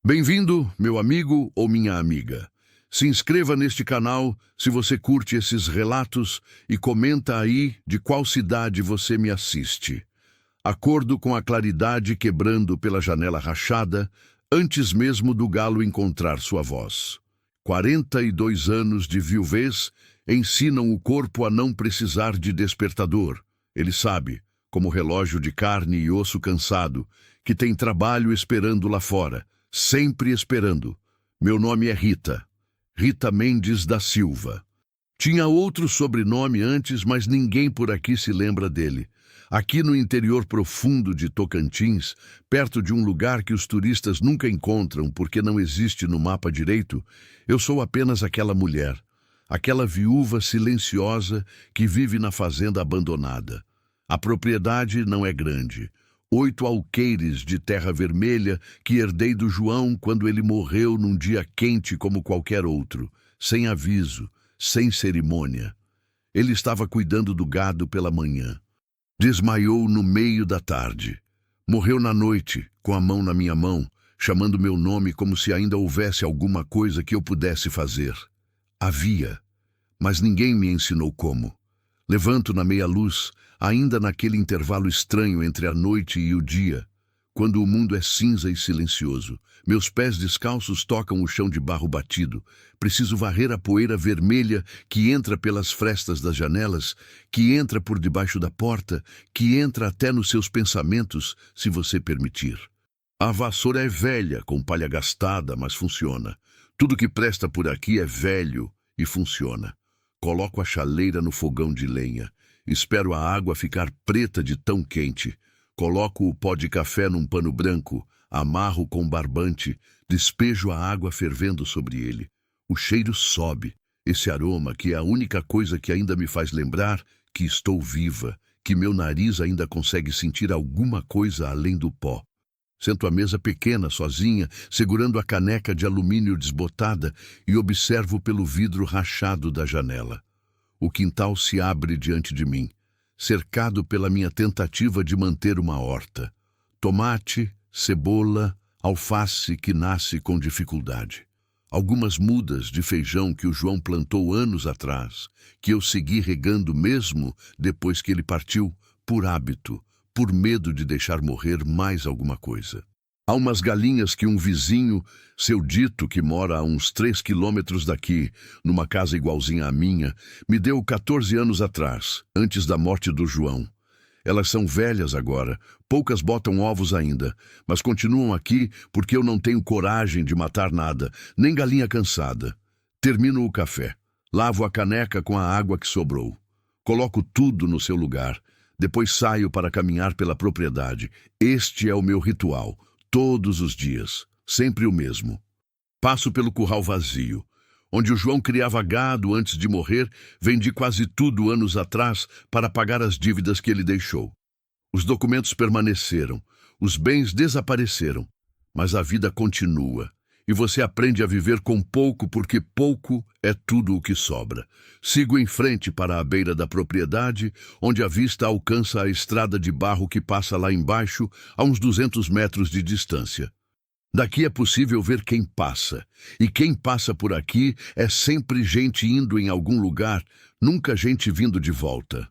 Bem-vindo, meu amigo ou minha amiga. Se inscreva neste canal se você curte esses relatos e comenta aí de qual cidade você me assiste. Acordo com a claridade quebrando pela janela rachada, antes mesmo do galo encontrar sua voz. 42 anos de viuvez ensinam o corpo a não precisar de despertador. Ele sabe, como relógio de carne e osso cansado, que tem trabalho esperando lá fora. Sempre esperando. Meu nome é Rita. Rita Mendes da Silva. Tinha outro sobrenome antes, mas ninguém por aqui se lembra dele. Aqui no interior profundo de Tocantins, perto de um lugar que os turistas nunca encontram porque não existe no mapa direito, eu sou apenas aquela mulher. Aquela viúva silenciosa que vive na fazenda abandonada. A propriedade não é grande. 8 alqueires de terra vermelha que herdei do João quando ele morreu num dia quente como qualquer outro, sem aviso, sem cerimônia. Ele estava cuidando do gado pela manhã. Desmaiou no meio da tarde. Morreu na noite, com a mão na minha mão, chamando meu nome como se ainda houvesse alguma coisa que eu pudesse fazer. Havia, mas ninguém me ensinou como. Levanto na meia-luz, ainda naquele intervalo estranho entre a noite e o dia, quando o mundo é cinza e silencioso. Meus pés descalços tocam o chão de barro batido. Preciso varrer a poeira vermelha que entra pelas frestas das janelas, que entra por debaixo da porta, que entra até nos seus pensamentos, se você permitir. A vassoura é velha, com palha gastada, mas funciona. Tudo que presta por aqui é velho e funciona. Coloco a chaleira no fogão de lenha. Espero a água ficar preta de tão quente. Coloco o pó de café num pano branco, amarro com barbante, despejo a água fervendo sobre ele. O cheiro sobe, esse aroma que é a única coisa que ainda me faz lembrar que estou viva, que meu nariz ainda consegue sentir alguma coisa além do pó. Sento à mesa pequena, sozinha, segurando a caneca de alumínio desbotada e observo pelo vidro rachado da janela. O quintal se abre diante de mim, cercado pela minha tentativa de manter uma horta. Tomate, cebola, alface que nasce com dificuldade. Algumas mudas de feijão que o João plantou anos atrás, que eu segui regando mesmo depois que ele partiu, por hábito, por medo de deixar morrer mais alguma coisa. Há umas galinhas que um vizinho, seu Dito, que mora a uns 3 quilômetros daqui, numa casa igualzinha à minha, me deu 14 anos atrás, antes da morte do João. Elas são velhas agora, poucas botam ovos ainda, mas continuam aqui porque eu não tenho coragem de matar nada, nem galinha cansada. Termino o café, lavo a caneca com a água que sobrou. Coloco tudo no seu lugar. Depois saio para caminhar pela propriedade. Este é o meu ritual, todos os dias, sempre o mesmo. Passo pelo curral vazio. Onde o João criava gado antes de morrer, vendi quase tudo anos atrás para pagar as dívidas que ele deixou. Os documentos permaneceram, os bens desapareceram, mas a vida continua. E você aprende a viver com pouco porque pouco é tudo o que sobra. Sigo em frente para a beira da propriedade, onde a vista alcança a estrada de barro que passa lá embaixo, a uns 200 metros de distância. Daqui é possível ver quem passa, e quem passa por aqui é sempre gente indo em algum lugar, nunca gente vindo de volta.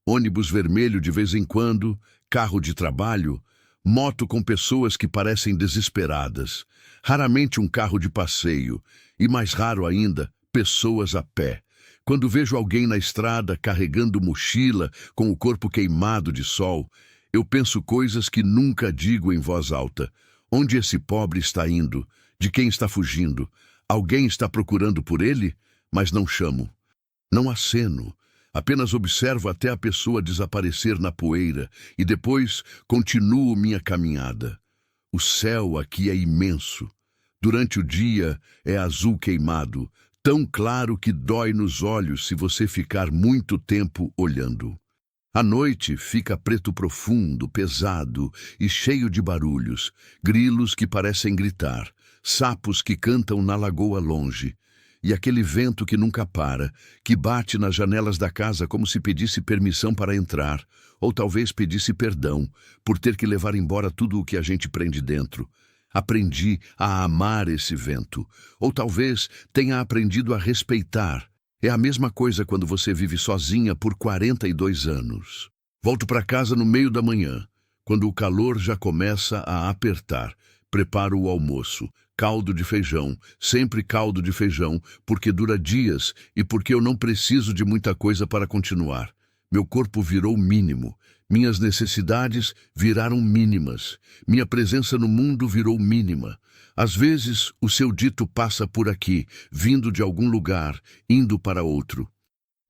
Ônibus vermelho de vez em quando, carro de trabalho, moto com pessoas que parecem desesperadas, raramente um carro de passeio, e mais raro ainda, pessoas a pé. Quando vejo alguém na estrada carregando mochila com o corpo queimado de sol, eu penso coisas que nunca digo em voz alta. Onde esse pobre está indo? De quem está fugindo? Alguém está procurando por ele? Mas não chamo. Não aceno. Apenas observo até a pessoa desaparecer na poeira e depois continuo minha caminhada. O céu aqui é imenso. Durante o dia é azul queimado, tão claro que dói nos olhos se você ficar muito tempo olhando. À noite fica preto profundo, pesado e cheio de barulhos, grilos que parecem gritar, sapos que cantam na lagoa longe. E aquele vento que nunca para, que bate nas janelas da casa como se pedisse permissão para entrar, ou talvez pedisse perdão por ter que levar embora tudo o que a gente prende dentro. Aprendi a amar esse vento, ou talvez tenha aprendido a respeitar. É a mesma coisa quando você vive sozinha por 42 anos. Volto para casa no meio da manhã, quando o calor já começa a apertar. Preparo o almoço, caldo de feijão, sempre caldo de feijão, porque dura dias e porque eu não preciso de muita coisa para continuar. Meu corpo virou mínimo. Minhas necessidades viraram mínimas. Minha presença no mundo virou mínima. Às vezes, o seu dito passa por aqui, vindo de algum lugar, indo para outro.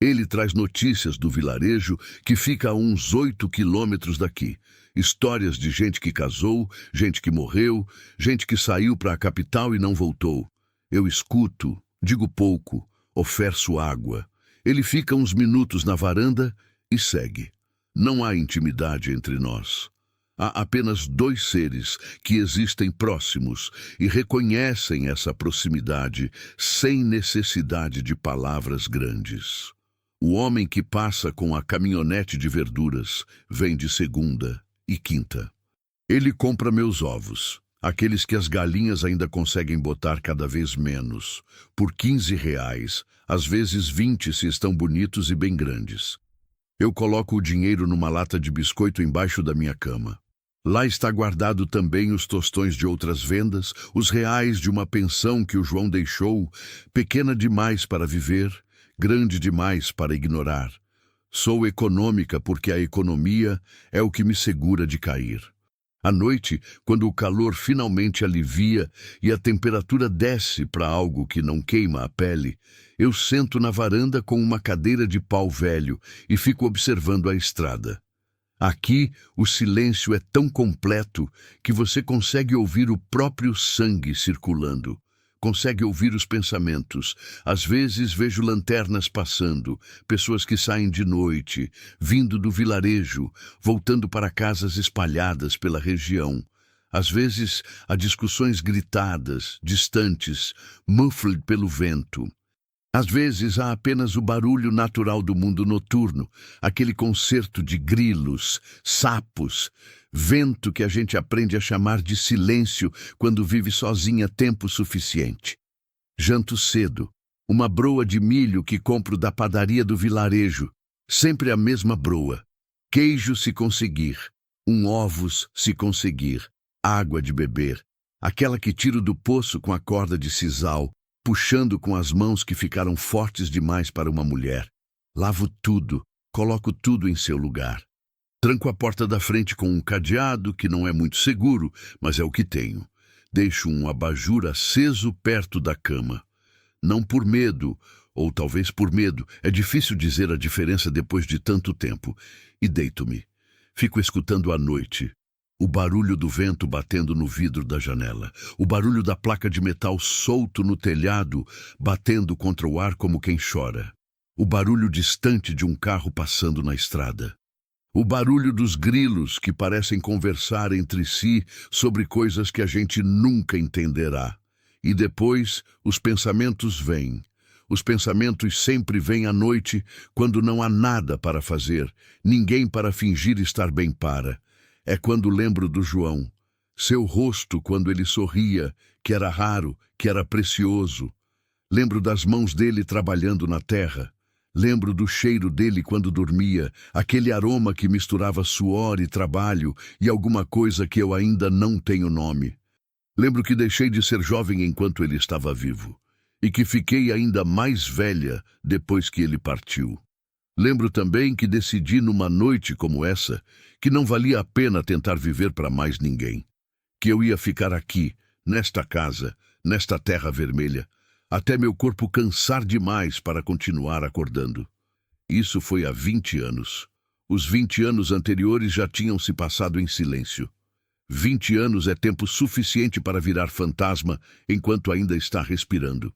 Ele traz notícias do vilarejo que fica a uns 8 quilômetros daqui. Histórias de gente que casou, gente que morreu, gente que saiu para a capital e não voltou. Eu escuto, digo pouco, ofereço água. Ele fica uns minutos na varanda e segue. Não há intimidade entre nós. Há apenas dois seres que existem próximos e reconhecem essa proximidade sem necessidade de palavras grandes. O homem que passa com a caminhonete de verduras vem de segunda e quinta. Ele compra meus ovos, aqueles que as galinhas ainda conseguem botar cada vez menos, por R$ 15, às vezes 20 se estão bonitos e bem grandes. Eu coloco o dinheiro numa lata de biscoito embaixo da minha cama. Lá está guardado também os tostões de outras vendas, os reais de uma pensão que o João deixou, pequena demais para viver, grande demais para ignorar. Sou econômica porque a economia é o que me segura de cair. À noite, quando o calor finalmente alivia e a temperatura desce para algo que não queima a pele, eu sento na varanda com uma cadeira de pau velho e fico observando a estrada. Aqui, o silêncio é tão completo que você consegue ouvir o próprio sangue circulando. Consegue ouvir os pensamentos. Às vezes vejo lanternas passando, pessoas que saem de noite, vindo do vilarejo, voltando para casas espalhadas pela região. Às vezes há discussões gritadas, distantes, muffled pelo vento. Às vezes há apenas o barulho natural do mundo noturno, aquele concerto de grilos, sapos, vento que a gente aprende a chamar de silêncio quando vive sozinha tempo suficiente. Janto cedo, uma broa de milho que compro da padaria do vilarejo, sempre a mesma broa. Queijo se conseguir, ovos se conseguir, água de beber, aquela que tiro do poço com a corda de sisal, puxando com as mãos que ficaram fortes demais para uma mulher. Lavo tudo, coloco tudo em seu lugar. Tranco a porta da frente com um cadeado que não é muito seguro, mas é o que tenho. Deixo um abajur aceso perto da cama. Não por medo, ou talvez por medo, é difícil dizer a diferença depois de tanto tempo. E deito-me. Fico escutando à noite. O barulho do vento batendo no vidro da janela. O barulho da placa de metal solto no telhado, batendo contra o ar como quem chora. O barulho distante de um carro passando na estrada. O barulho dos grilos que parecem conversar entre si sobre coisas que a gente nunca entenderá. E depois, os pensamentos vêm. Os pensamentos sempre vêm à noite, quando não há nada para fazer, ninguém para fingir estar bem para. É quando lembro do João, seu rosto quando ele sorria, que era raro, que era precioso. Lembro das mãos dele trabalhando na terra. Lembro do cheiro dele quando dormia, aquele aroma que misturava suor e trabalho e alguma coisa que eu ainda não tenho nome. Lembro que deixei de ser jovem enquanto ele estava vivo e que fiquei ainda mais velha depois que ele partiu. Lembro também que decidi numa noite como essa que não valia a pena tentar viver para mais ninguém, que eu ia ficar aqui, nesta casa, nesta terra vermelha, até meu corpo cansar demais para continuar acordando. Isso foi há 20 anos. Os 20 anos anteriores já tinham se passado em silêncio. 20 anos é tempo suficiente para virar fantasma enquanto ainda está respirando.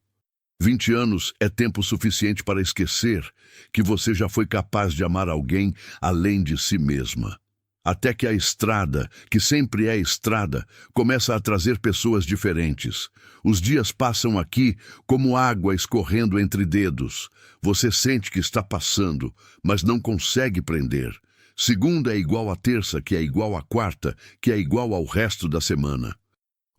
20 anos é tempo suficiente para esquecer que você já foi capaz de amar alguém além de si mesma. Até que a estrada, que sempre é estrada, começa a trazer pessoas diferentes. Os dias passam aqui como água escorrendo entre dedos. Você sente que está passando, mas não consegue prender. Segunda é igual a terça, que é igual a quarta, que é igual ao resto da semana.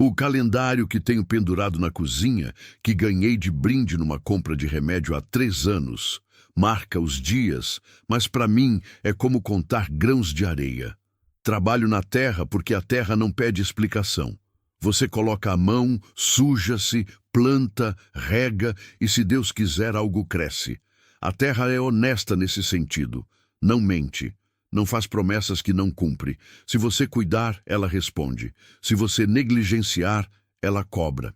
O calendário que tenho pendurado na cozinha, que ganhei de brinde numa compra de remédio há 3 anos, marca os dias, mas para mim é como contar grãos de areia. Trabalho na terra porque a terra não pede explicação. Você coloca a mão, suja-se, planta, rega e, se Deus quiser, algo cresce. A terra é honesta nesse sentido. Não mente. Não faz promessas que não cumpre. Se você cuidar, ela responde. Se você negligenciar, ela cobra.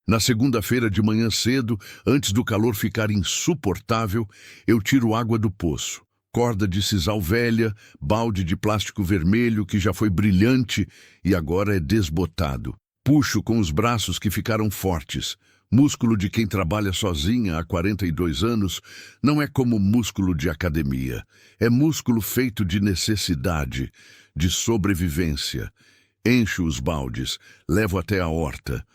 Na segunda-feira de manhã cedo, antes do calor ficar insuportável, eu tiro água do poço. Corda de sisal velha, balde de plástico vermelho que já foi brilhante e agora é desbotado. Puxo com os braços que ficaram fortes. Músculo de quem trabalha sozinha há 42 anos não é como músculo de academia. É músculo feito de necessidade, de sobrevivência. Encho os baldes, levo até a horta.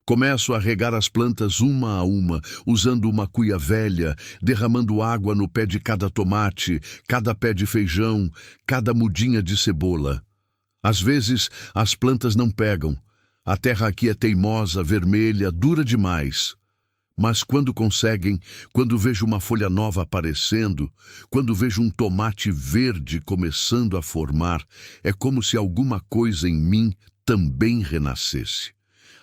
Começo a regar as plantas uma a uma, usando uma cuia velha, derramando água no pé de cada tomate, cada pé de feijão, cada mudinha de cebola. Às vezes, as plantas não pegam. A terra aqui é teimosa, vermelha, dura demais. Mas quando conseguem, quando vejo uma folha nova aparecendo, quando vejo um tomate verde começando a formar, é como se alguma coisa em mim também renascesse.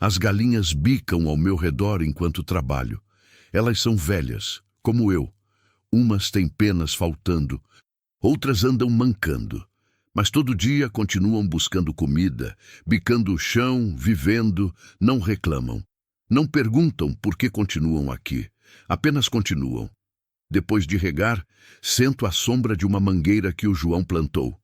As galinhas bicam ao meu redor enquanto trabalho. Elas são velhas, como eu. Umas têm penas faltando, outras andam mancando. Mas todo dia continuam buscando comida, bicando o chão, vivendo, não reclamam. Não perguntam por que continuam aqui, apenas continuam. Depois de regar, sento à sombra de uma mangueira que o João plantou,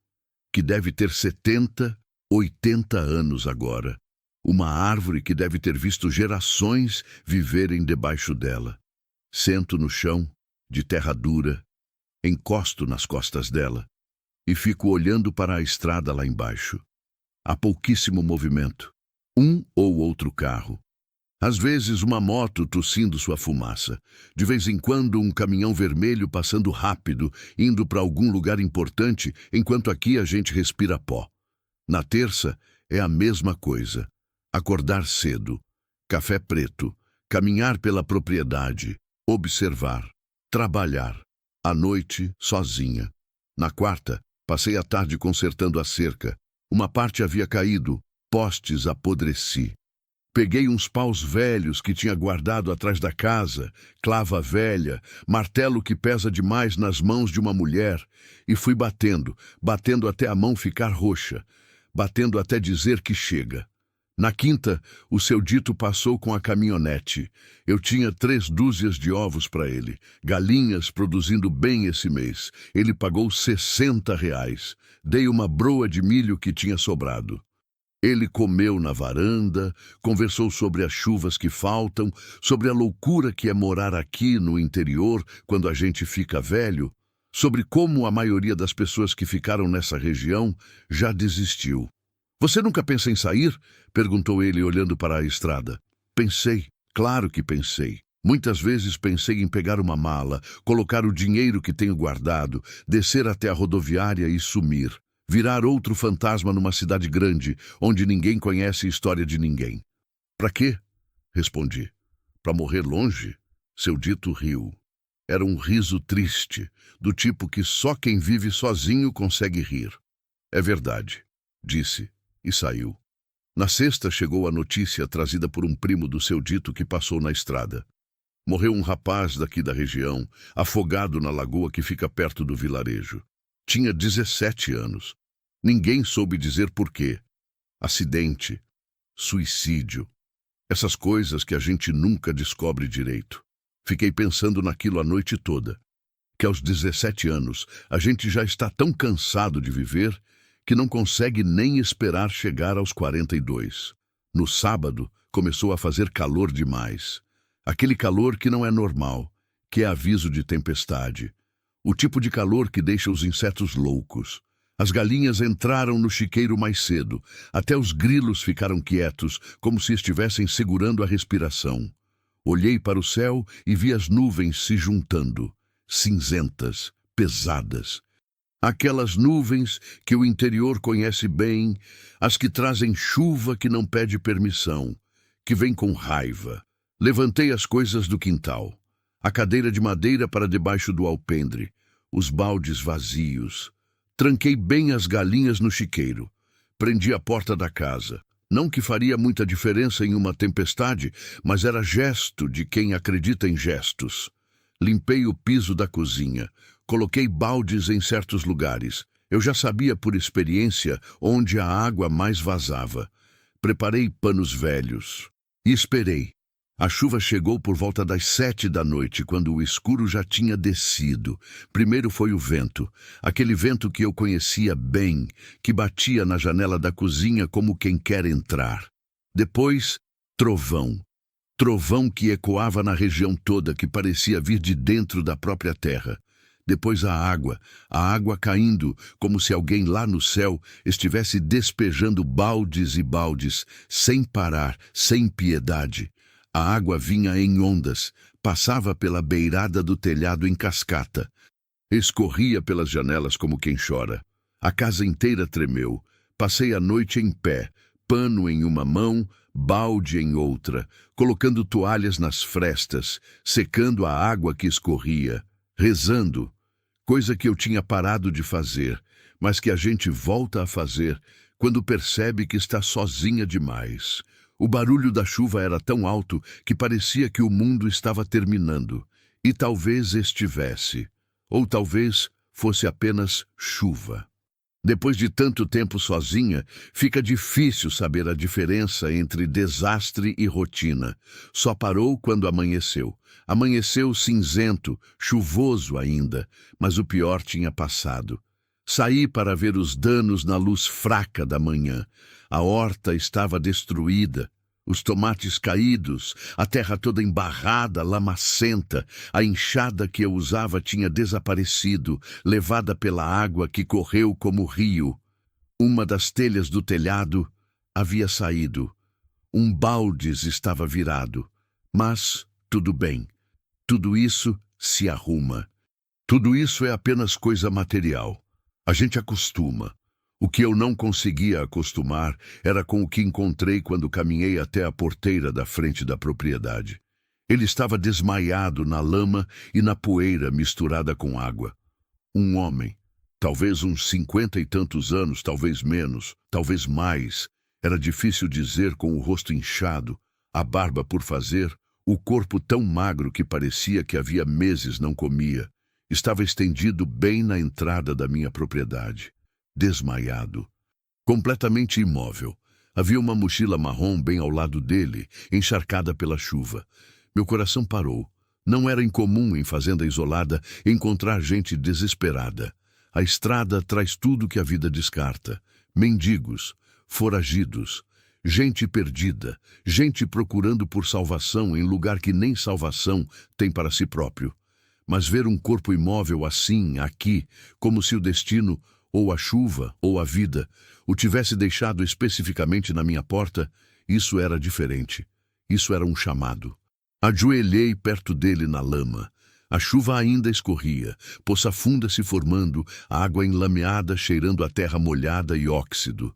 que deve ter 70, 80 anos agora. Uma árvore que deve ter visto gerações viverem debaixo dela. Sento no chão, de terra dura, encosto nas costas dela e fico olhando para a estrada lá embaixo. Há pouquíssimo movimento. Um ou outro carro. Às vezes uma moto tossindo sua fumaça. De vez em quando um caminhão vermelho passando rápido, indo para algum lugar importante, enquanto aqui a gente respira pó. Na terça é a mesma coisa. Acordar cedo, café preto, caminhar pela propriedade, observar, trabalhar. À noite, sozinha. Na quarta, passei a tarde consertando a cerca. Uma parte havia caído, postes apodreci. Peguei uns paus velhos que tinha guardado atrás da casa, clava velha, martelo que pesa demais nas mãos de uma mulher, e fui batendo, batendo até a mão ficar roxa, batendo até dizer que chega. Na quinta, o seu dito passou com a caminhonete. Eu tinha 3 dúzias de ovos para ele, galinhas produzindo bem esse mês. Ele pagou R$ 60. Dei uma broa de milho que tinha sobrado. Ele comeu na varanda, conversou sobre as chuvas que faltam, sobre a loucura que é morar aqui no interior quando a gente fica velho, sobre como a maioria das pessoas que ficaram nessa região já desistiu. Você nunca pensa em sair? Perguntou ele olhando para a estrada. Pensei, claro que pensei. Muitas vezes pensei em pegar uma mala, colocar o dinheiro que tenho guardado, descer até a rodoviária e sumir. Virar outro fantasma numa cidade grande, onde ninguém conhece a história de ninguém. Para quê? Respondi. Para morrer longe? Seu dito riu. Era um riso triste, do tipo que só quem vive sozinho consegue rir. É verdade, disse. E saiu. Na sexta chegou a notícia trazida por um primo do seu dito que passou na estrada. Morreu um rapaz daqui da região, afogado na lagoa que fica perto do vilarejo. Tinha 17 anos. Ninguém soube dizer por quê. Acidente, suicídio. Essas coisas que a gente nunca descobre direito. Fiquei pensando naquilo a noite toda. Que aos 17 anos a gente já está tão cansado de viver que não consegue nem esperar chegar aos 42. No sábado, começou a fazer calor demais. Aquele calor que não é normal, que é aviso de tempestade. O tipo de calor que deixa os insetos loucos. As galinhas entraram no chiqueiro mais cedo. Até os grilos ficaram quietos, como se estivessem segurando a respiração. Olhei para o céu e vi as nuvens se juntando, cinzentas, pesadas. Aquelas nuvens que o interior conhece bem, as que trazem chuva que não pede permissão, que vem com raiva. Levantei as coisas do quintal, a cadeira de madeira para debaixo do alpendre, os baldes vazios. Tranquei bem as galinhas no chiqueiro. Prendi a porta da casa. Não que faria muita diferença em uma tempestade, mas era gesto de quem acredita em gestos. Limpei o piso da cozinha. Coloquei baldes em certos lugares. Eu já sabia por experiência onde a água mais vazava. Preparei panos velhos. E esperei. A chuva chegou por volta das 7 da noite, quando o escuro já tinha descido. Primeiro foi o vento, aquele vento que eu conhecia bem, que batia na janela da cozinha como quem quer entrar. Depois, trovão. Trovão que ecoava na região toda, que parecia vir de dentro da própria terra. Depois a água caindo, como se alguém lá no céu estivesse despejando baldes e baldes, sem parar, sem piedade. A água vinha em ondas, passava pela beirada do telhado em cascata. Escorria pelas janelas como quem chora. A casa inteira tremeu. Passei a noite em pé, pano em uma mão, balde em outra, colocando toalhas nas frestas, secando a água que escorria, rezando, coisa que eu tinha parado de fazer, mas que a gente volta a fazer quando percebe que está sozinha demais. O barulho da chuva era tão alto que parecia que o mundo estava terminando. E talvez estivesse. Ou talvez fosse apenas chuva. Depois de tanto tempo sozinha, fica difícil saber a diferença entre desastre e rotina. Só parou quando amanheceu. Amanheceu cinzento, chuvoso ainda, mas o pior tinha passado. Saí para ver os danos na luz fraca da manhã. A horta estava destruída, os tomates caídos, a terra toda embarrada, lamacenta, a enxada que eu usava tinha desaparecido, levada pela água que correu como rio. Uma das telhas do telhado havia saído. Um baldes estava virado. Mas tudo bem. Tudo isso se arruma. Tudo isso é apenas coisa material. A gente acostuma. O que eu não conseguia acostumar era com o que encontrei quando caminhei até a porteira da frente da propriedade. Ele estava desmaiado na lama e na poeira misturada com água. Um homem, talvez uns 50 e tantos anos, talvez menos, talvez mais. Era difícil dizer, com o rosto inchado, a barba por fazer, o corpo tão magro que parecia que havia meses não comia. Estava estendido bem na entrada da minha propriedade. Desmaiado, completamente imóvel. Havia uma mochila marrom bem ao lado dele, encharcada pela chuva. Meu coração parou. Não era incomum em fazenda isolada encontrar gente desesperada. A estrada traz tudo que a vida descarta. Mendigos, foragidos, gente perdida, gente procurando por salvação em lugar que nem salvação tem para si próprio. Mas ver um corpo imóvel assim, aqui, como se o destino, ou a chuva, ou a vida, o tivesse deixado especificamente na minha porta, isso era diferente. Isso era um chamado. Ajoelhei perto dele na lama. A chuva ainda escorria, poça funda se formando, a água enlameada cheirando a terra molhada e óxido.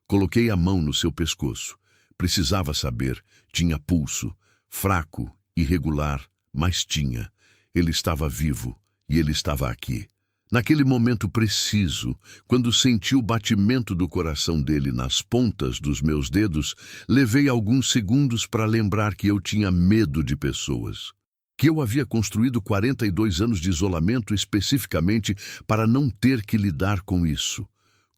Coloquei a mão no seu pescoço. Precisava saber. Tinha pulso. Fraco, irregular, mas tinha. Ele estava vivo e ele estava aqui. Naquele momento preciso, quando senti o batimento do coração dele nas pontas dos meus dedos, levei alguns segundos para lembrar que eu tinha medo de pessoas. Que eu havia construído 42 anos de isolamento especificamente para não ter que lidar com isso.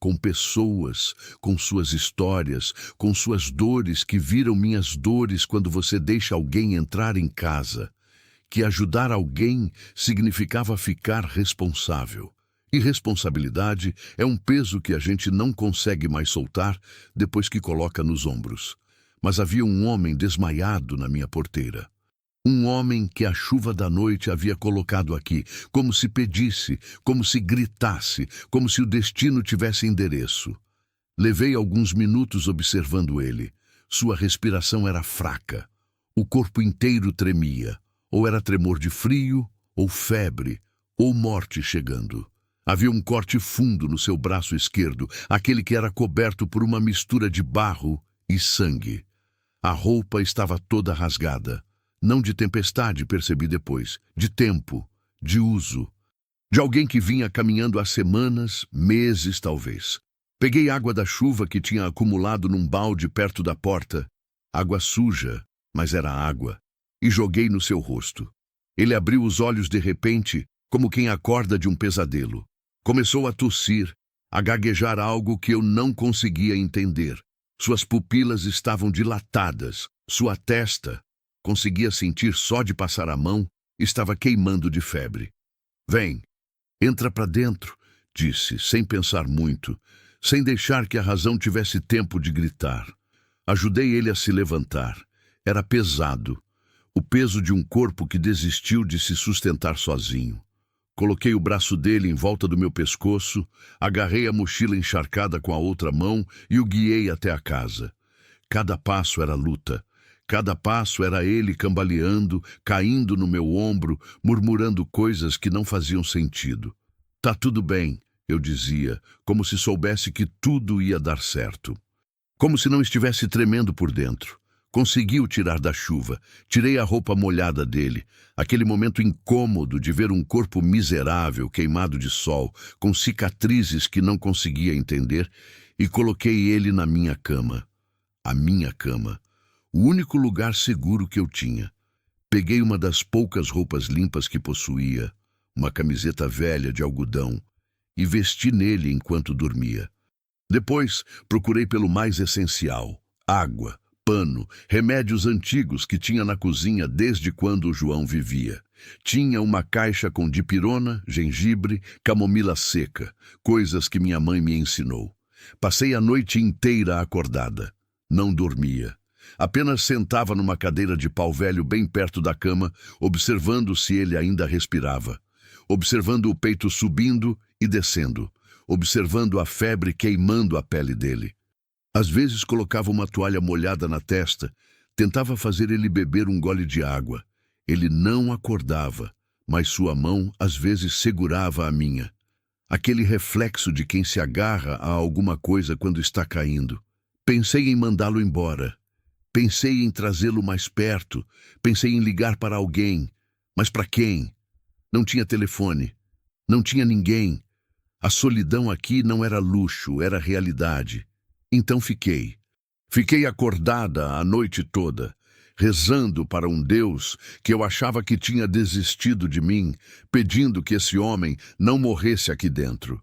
Com pessoas, com suas histórias, com suas dores que viram minhas dores quando você deixa alguém entrar em casa. Que ajudar alguém significava ficar responsável. E responsabilidade é um peso que a gente não consegue mais soltar depois que coloca nos ombros. Mas havia um homem desmaiado na minha porteira. Um homem que a chuva da noite havia colocado aqui, como se pedisse, como se gritasse, como se o destino tivesse endereço. Levei alguns minutos observando ele. Sua respiração era fraca. O corpo inteiro tremia. Ou era tremor de frio, ou febre, ou morte chegando. Havia um corte fundo no seu braço esquerdo, aquele que era coberto por uma mistura de barro e sangue. A roupa estava toda rasgada. Não de tempestade, percebi depois, de tempo, de uso. De alguém que vinha caminhando há semanas, meses talvez. Peguei água da chuva que tinha acumulado num balde perto da porta. Água suja, mas era água. E joguei no seu rosto. Ele abriu os olhos de repente, como quem acorda de um pesadelo. Começou a tossir, a gaguejar algo que eu não conseguia entender. Suas pupilas estavam dilatadas. Sua testa, conseguia sentir só de passar a mão, estava queimando de febre. Vem, entra para dentro, disse, sem pensar muito, sem deixar que a razão tivesse tempo de gritar. Ajudei ele a se levantar. Era pesado. O peso de um corpo que desistiu de se sustentar sozinho. Coloquei o braço dele em volta do meu pescoço, agarrei a mochila encharcada com a outra mão e o guiei até a casa. Cada passo era luta. Cada passo era ele cambaleando, caindo no meu ombro, murmurando coisas que não faziam sentido. Tá tudo bem, eu dizia, como se soubesse que tudo ia dar certo. Como se não estivesse tremendo por dentro. Consegui o tirar da chuva, tirei a roupa molhada dele, aquele momento incômodo de ver um corpo miserável, queimado de sol, com cicatrizes que não conseguia entender, e coloquei ele na minha cama. A minha cama. O único lugar seguro que eu tinha. Peguei uma das poucas roupas limpas que possuía, uma camiseta velha de algodão, e vesti nele enquanto dormia. Depois, procurei pelo mais essencial, água, pano, remédios antigos que tinha na cozinha desde quando o João vivia. Tinha uma caixa com dipirona, gengibre, camomila seca, coisas que minha mãe me ensinou. Passei a noite inteira acordada. Não dormia. Apenas sentava numa cadeira de pau velho bem perto da cama, observando se ele ainda respirava. Observando o peito subindo e descendo. Observando a febre queimando a pele dele. Às vezes colocava uma toalha molhada na testa, tentava fazer ele beber um gole de água. Ele não acordava, mas sua mão às vezes segurava a minha. Aquele reflexo de quem se agarra a alguma coisa quando está caindo. Pensei em mandá-lo embora. Pensei em trazê-lo mais perto. Pensei em ligar para alguém. Mas para quem? Não tinha telefone. Não tinha ninguém. A solidão aqui não era luxo, era realidade. Então fiquei. Fiquei acordada a noite toda, rezando para um Deus que eu achava que tinha desistido de mim, pedindo que esse homem não morresse aqui dentro,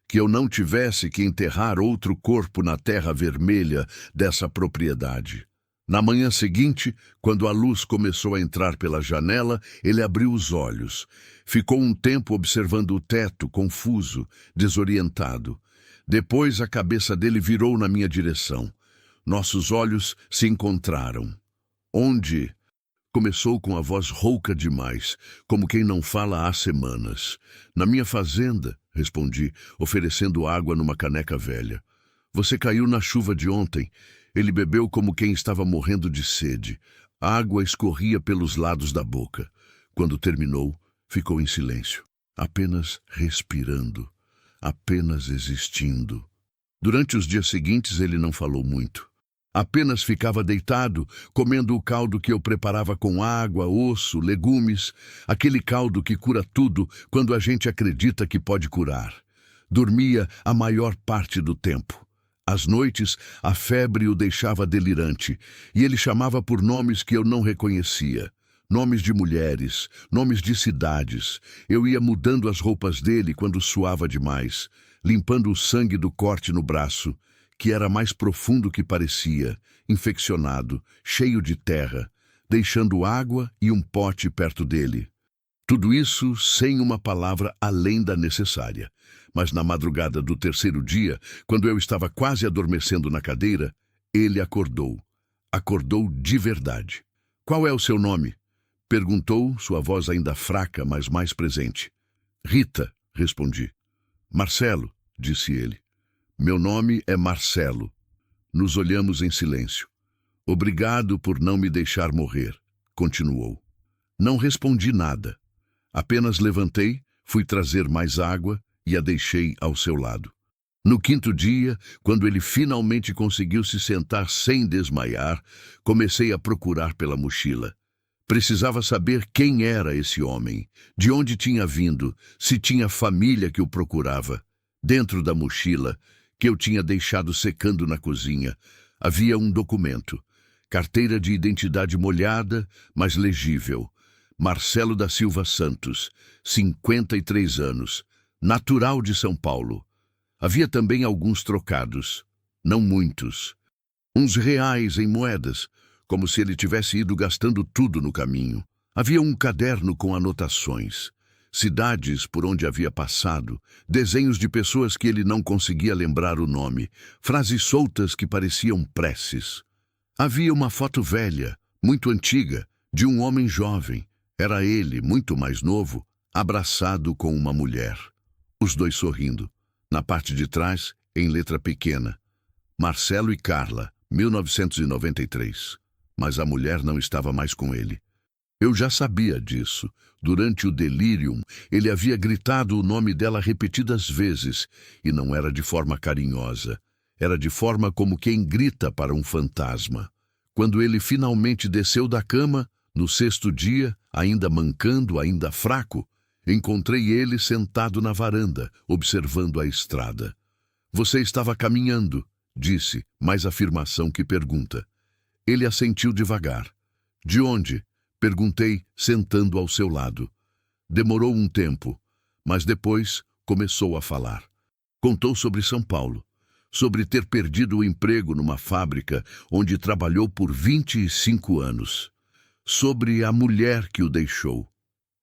que eu não tivesse que enterrar outro corpo na terra vermelha dessa propriedade. Na manhã seguinte, quando a luz começou a entrar pela janela, ele abriu os olhos. Ficou um tempo observando o teto, confuso, desorientado. Depois a cabeça dele virou na minha direção. Nossos olhos se encontraram. Onde? Começou com a voz rouca demais, como quem não fala há semanas. Na minha fazenda, respondi, oferecendo água numa caneca velha. Você caiu na chuva de ontem. Ele bebeu como quem estava morrendo de sede. A água escorria pelos lados da boca. Quando terminou, ficou em silêncio, apenas respirando. Apenas existindo. Durante os dias seguintes ele não falou muito. Apenas ficava deitado, comendo o caldo que eu preparava com água, osso, legumes, aquele caldo que cura tudo quando a gente acredita que pode curar. Dormia a maior parte do tempo. Às noites, a febre o deixava delirante, e ele chamava por nomes que eu não reconhecia. Nomes de mulheres, nomes de cidades. Eu ia mudando as roupas dele quando suava demais, limpando o sangue do corte no braço, que era mais profundo que parecia, infeccionado, cheio de terra, deixando água e um pote perto dele. Tudo isso sem uma palavra além da necessária. Mas na madrugada do terceiro dia, quando eu estava quase adormecendo na cadeira, ele acordou. Acordou de verdade. Qual é o seu nome? Perguntou, sua voz ainda fraca, mas mais presente. Rita, respondi. Marcelo, disse ele. Meu nome é Marcelo. Nos olhamos em silêncio. Obrigado por não me deixar morrer, continuou. Não respondi nada. Apenas levantei, fui trazer mais água e a deixei ao seu lado. No quinto dia, quando ele finalmente conseguiu se sentar sem desmaiar, comecei a procurar pela mochila. Precisava saber quem era esse homem, de onde tinha vindo, se tinha família que o procurava. Dentro da mochila, que eu tinha deixado secando na cozinha, havia um documento. Carteira de identidade molhada, mas legível. Marcelo da Silva Santos, 53 anos, natural de São Paulo. Havia também alguns trocados, não muitos. Uns reais em moedas, como se ele tivesse ido gastando tudo no caminho. Havia um caderno com anotações, cidades por onde havia passado, desenhos de pessoas que ele não conseguia lembrar o nome, frases soltas que pareciam preces. Havia uma foto velha, muito antiga, de um homem jovem. Era ele, muito mais novo, abraçado com uma mulher. Os dois sorrindo. Na parte de trás, em letra pequena, Marcelo e Carla, 1993. Mas a mulher não estava mais com ele. Eu já sabia disso. Durante o delírio, ele havia gritado o nome dela repetidas vezes, e não era de forma carinhosa. Era de forma como quem grita para um fantasma. Quando ele finalmente desceu da cama, no sexto dia, ainda mancando, ainda fraco, encontrei ele sentado na varanda, observando a estrada. Você estava caminhando, disse, mais afirmação que pergunta. Ele assentiu devagar. De onde? Perguntei, sentando ao seu lado. Demorou um tempo, mas depois começou a falar. Contou sobre São Paulo, sobre ter perdido o emprego numa fábrica onde trabalhou por 25 anos, sobre a mulher que o deixou,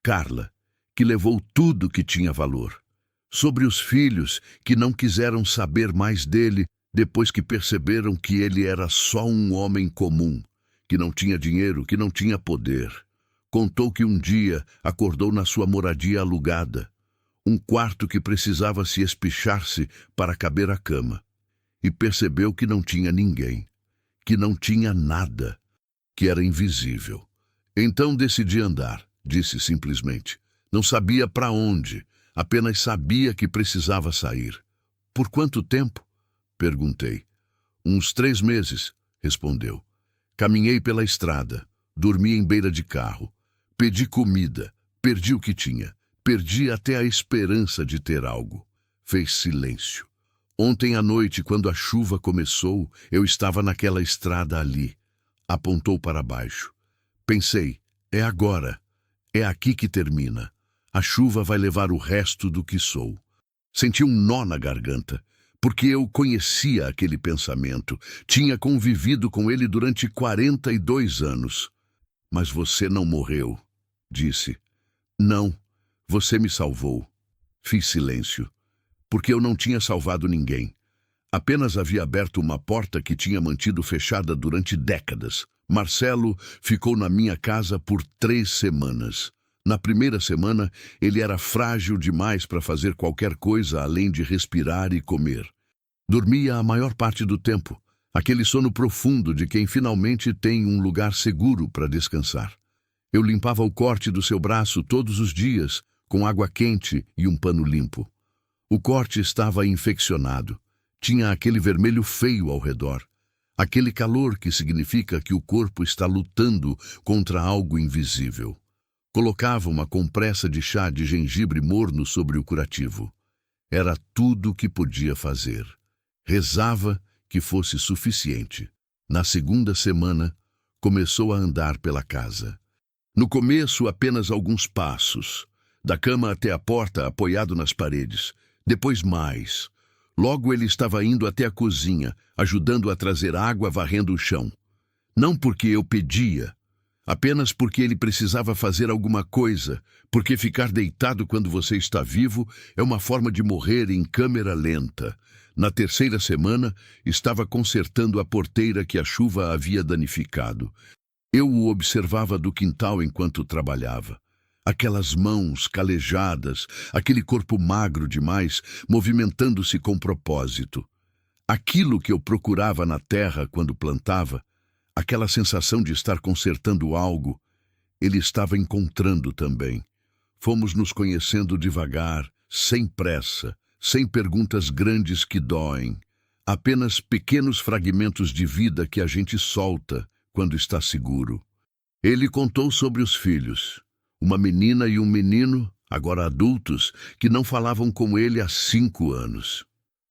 Carla, que levou tudo que tinha valor, sobre os filhos que não quiseram saber mais dele depois que perceberam que ele era só um homem comum, que não tinha dinheiro, que não tinha poder. Contou que um dia acordou na sua moradia alugada, um quarto que precisava se espichar-se para caber a cama, e percebeu que não tinha ninguém, que não tinha nada, que era invisível. Então decidi andar, disse simplesmente. Não sabia para onde, apenas sabia que precisava sair. Por quanto tempo? Perguntei. Uns 3 meses, respondeu. Caminhei pela estrada, dormi em beira de carro, pedi comida, perdi o que tinha, perdi até a esperança de ter algo. Fez silêncio. Ontem à noite, quando a chuva começou, eu estava naquela estrada ali. Apontou para baixo. Pensei, é agora, é aqui que termina. A chuva vai levar o resto do que sou. Senti um nó na garganta, porque eu conhecia aquele pensamento, tinha convivido com ele durante 42 anos. Mas você não morreu, disse. Não, você me salvou. Fiz silêncio, porque eu não tinha salvado ninguém. Apenas havia aberto uma porta que tinha mantido fechada durante décadas. Marcelo ficou na minha casa por 3 semanas. Na primeira semana, ele era frágil demais para fazer qualquer coisa além de respirar e comer. Dormia a maior parte do tempo, aquele sono profundo de quem finalmente tem um lugar seguro para descansar. Eu limpava o corte do seu braço todos os dias, com água quente e um pano limpo. O corte estava infeccionado, tinha aquele vermelho feio ao redor, aquele calor que significa que o corpo está lutando contra algo invisível. Colocava uma compressa de chá de gengibre morno sobre o curativo. Era tudo o que podia fazer. Rezava que fosse suficiente. Na segunda semana, começou a andar pela casa. No começo, apenas alguns passos. Da cama até a porta, apoiado nas paredes. Depois mais. Logo ele estava indo até a cozinha, ajudando a trazer água, varrendo o chão. Não porque eu pedia, apenas porque ele precisava fazer alguma coisa, porque ficar deitado quando você está vivo é uma forma de morrer em câmera lenta. Na terceira semana, estava consertando a porteira que a chuva havia danificado. Eu o observava do quintal enquanto trabalhava. Aquelas mãos calejadas, aquele corpo magro demais, movimentando-se com propósito. Aquilo que eu procurava na terra quando plantava, aquela sensação de estar consertando algo, ele estava encontrando também. Fomos nos conhecendo devagar, sem pressa, sem perguntas grandes que doem, apenas pequenos fragmentos de vida que a gente solta quando está seguro. Ele contou sobre os filhos, uma menina e um menino, agora adultos, que não falavam com ele há 5 anos.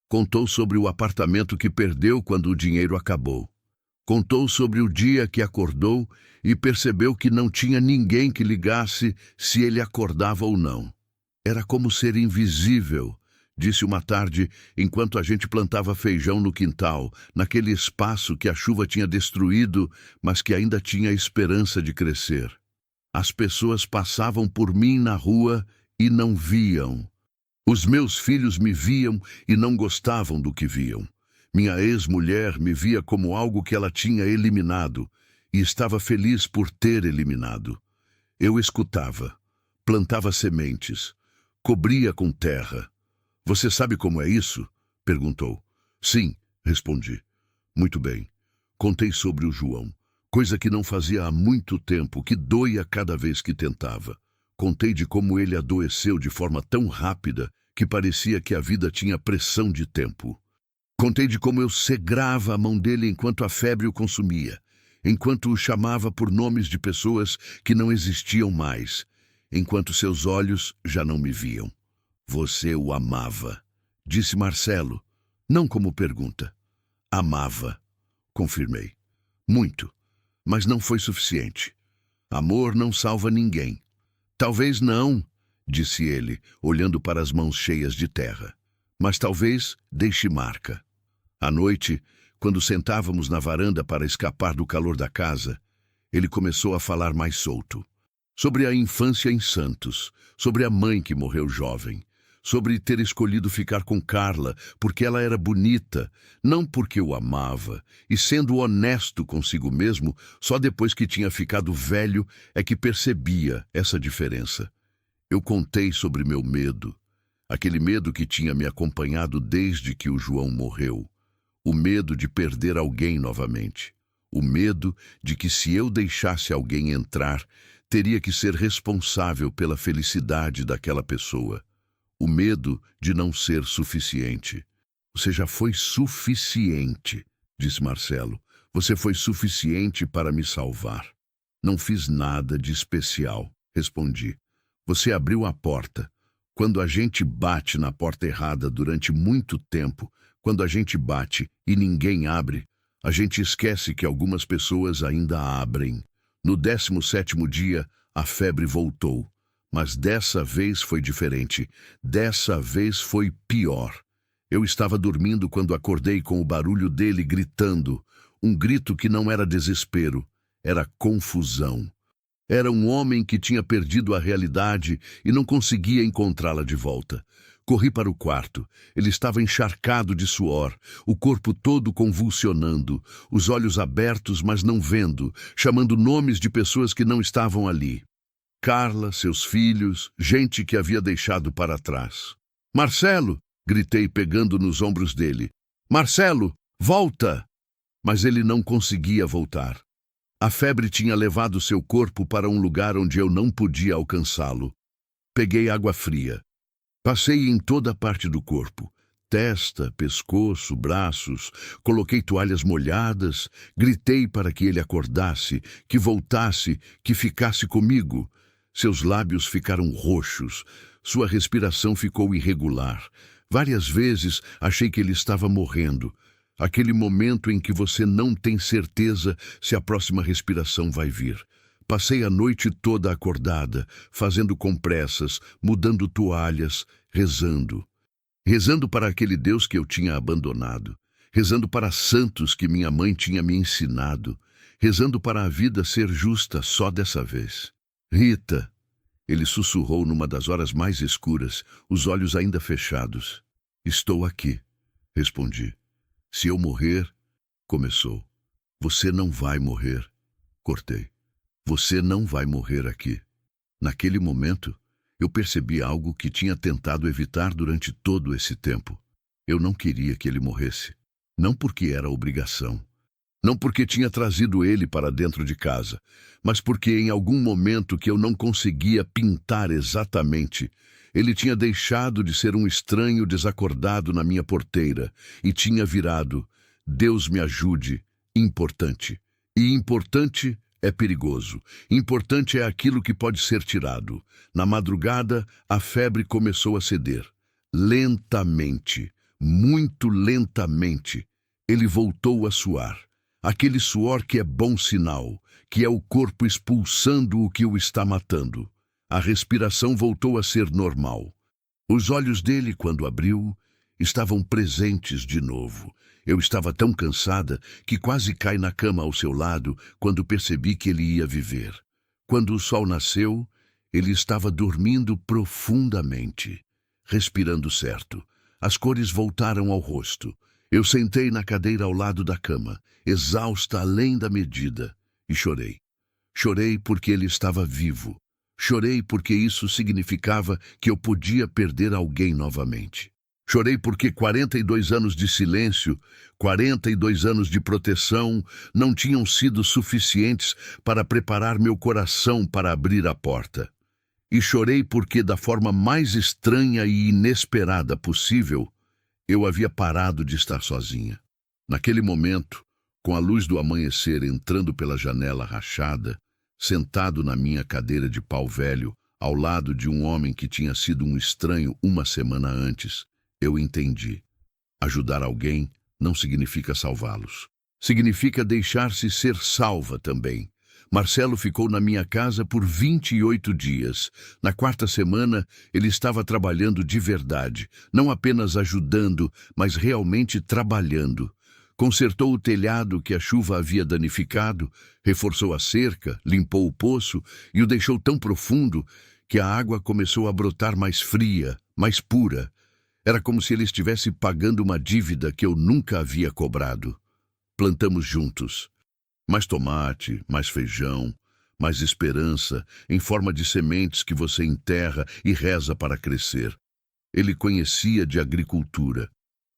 Contou sobre o apartamento que perdeu quando o dinheiro acabou. Contou sobre o dia que acordou e percebeu que não tinha ninguém que ligasse se ele acordava ou não. Era como ser invisível, disse uma tarde enquanto a gente plantava feijão no quintal, naquele espaço que a chuva tinha destruído, mas que ainda tinha esperança de crescer. As pessoas passavam por mim na rua e não viam. Os meus filhos me viam e não gostavam do que viam. Minha ex-mulher me via como algo que ela tinha eliminado e estava feliz por ter eliminado. Eu escutava, plantava sementes, cobria com terra. Você sabe como é isso? Perguntou. Sim, respondi. Muito bem. Contei sobre o João, coisa que não fazia há muito tempo, que doía cada vez que tentava. Contei de como ele adoeceu de forma tão rápida que parecia que a vida tinha pressão de tempo. Contei de como eu segurava a mão dele enquanto a febre o consumia, enquanto o chamava por nomes de pessoas que não existiam mais, enquanto seus olhos já não me viam. Você o amava, disse Marcelo, não como pergunta. Amava, confirmei. Muito, mas não foi suficiente. Amor não salva ninguém. Talvez não, disse ele, olhando para as mãos cheias de terra. Mas talvez deixe marca. À noite, quando sentávamos na varanda para escapar do calor da casa, ele começou a falar mais solto. Sobre a infância em Santos, sobre a mãe que morreu jovem, sobre ter escolhido ficar com Carla porque ela era bonita, não porque o amava, e sendo honesto consigo mesmo, só depois que tinha ficado velho é que percebia essa diferença. Eu contei sobre meu medo, aquele medo que tinha me acompanhado desde que o João morreu. O medo de perder alguém novamente. O medo de que se eu deixasse alguém entrar, teria que ser responsável pela felicidade daquela pessoa. O medo de não ser suficiente. Você já foi suficiente, disse Marcelo. Você foi suficiente para me salvar. Não fiz nada de especial, respondi. Você abriu a porta. Quando a gente bate na porta errada durante muito tempo, quando a gente bate e ninguém abre, a gente esquece que algumas pessoas ainda abrem. No 17º dia, a febre voltou. Mas dessa vez foi diferente. Dessa vez foi pior. Eu estava dormindo quando acordei com o barulho dele gritando. Um grito que não era desespero, era confusão. Era um homem que tinha perdido a realidade e não conseguia encontrá-la de volta. Corri para o quarto. Ele estava encharcado de suor, o corpo todo convulsionando, os olhos abertos, mas não vendo, chamando nomes de pessoas que não estavam ali. Carla, seus filhos, gente que havia deixado para trás. Marcelo! Gritei pegando nos ombros dele. Marcelo, volta! Mas ele não conseguia voltar. A febre tinha levado seu corpo para um lugar onde eu não podia alcançá-lo. Peguei água fria. Passei em toda a parte do corpo, testa, pescoço, braços, coloquei toalhas molhadas, gritei para que ele acordasse, que voltasse, que ficasse comigo. Seus lábios ficaram roxos, sua respiração ficou irregular. Várias vezes achei que ele estava morrendo. Aquele momento em que você não tem certeza se a próxima respiração vai vir. Passei a noite toda acordada, fazendo compressas, mudando toalhas, rezando. Rezando para aquele Deus que eu tinha abandonado. Rezando para santos que minha mãe tinha me ensinado. Rezando para a vida ser justa só dessa vez. Rita, ele sussurrou numa das horas mais escuras, os olhos ainda fechados. Estou aqui, respondi. Se eu morrer, começou. Você não vai morrer, cortei. Você não vai morrer aqui. Naquele momento, eu percebi algo que tinha tentado evitar durante todo esse tempo. Eu não queria que ele morresse. Não porque era obrigação, Não porque tinha trazido ele para dentro de casa, mas porque em algum momento que eu não conseguia pintar exatamente, ele tinha deixado de ser um estranho desacordado na minha porteira e tinha virado, Deus me ajude, importante. E importante é perigoso. Importante é aquilo que pode ser tirado. Na madrugada, a febre começou a ceder. Lentamente, muito lentamente, ele voltou a suar. Aquele suor que é bom sinal, que é o corpo expulsando o que o está matando. A respiração voltou a ser normal. Os olhos dele, quando abriu, estavam presentes de novo. Eu estava tão cansada que quase caí na cama ao seu lado quando percebi que ele ia viver. Quando o sol nasceu, ele estava dormindo profundamente, respirando certo. As cores voltaram ao rosto. Eu sentei na cadeira ao lado da cama, exausta além da medida, e chorei. Chorei porque ele estava vivo. Chorei porque isso significava que eu podia perder alguém novamente. Chorei porque 42 anos de silêncio, 42 anos de proteção não tinham sido suficientes para preparar meu coração para abrir a porta. E chorei porque, da forma mais estranha e inesperada possível, eu havia parado de estar sozinha. Naquele momento, com a luz do amanhecer entrando pela janela rachada, sentado na minha cadeira de pau velho, ao lado de um homem que tinha sido um estranho uma semana antes, eu entendi. Ajudar alguém não significa salvá-los. Significa deixar-se ser salva também. Marcelo ficou na minha casa por 28 dias. Na quarta semana, ele estava trabalhando de verdade, não apenas ajudando, mas realmente trabalhando. Consertou o telhado que a chuva havia danificado, reforçou a cerca, limpou o poço e o deixou tão profundo que a água começou a brotar mais fria, mais pura. Era como se ele estivesse pagando uma dívida que eu nunca havia cobrado. Plantamos juntos. Mais tomate, mais feijão, mais esperança, em forma de sementes que você enterra e reza para crescer. Ele conhecia de agricultura.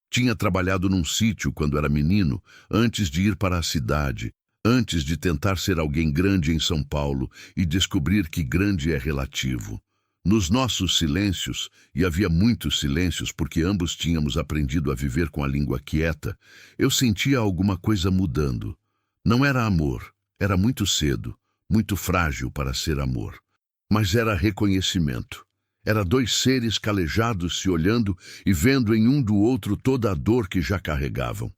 Tinha trabalhado num sítio quando era menino, antes de ir para a cidade, antes de tentar ser alguém grande em São Paulo e descobrir que grande é relativo. Nos nossos silêncios, e havia muitos silêncios porque ambos tínhamos aprendido a viver com a língua quieta, eu sentia alguma coisa mudando. Não era amor, era muito cedo, muito frágil para ser amor. Mas era reconhecimento. Era dois seres calejados se olhando e vendo em um do outro toda a dor que já carregavam.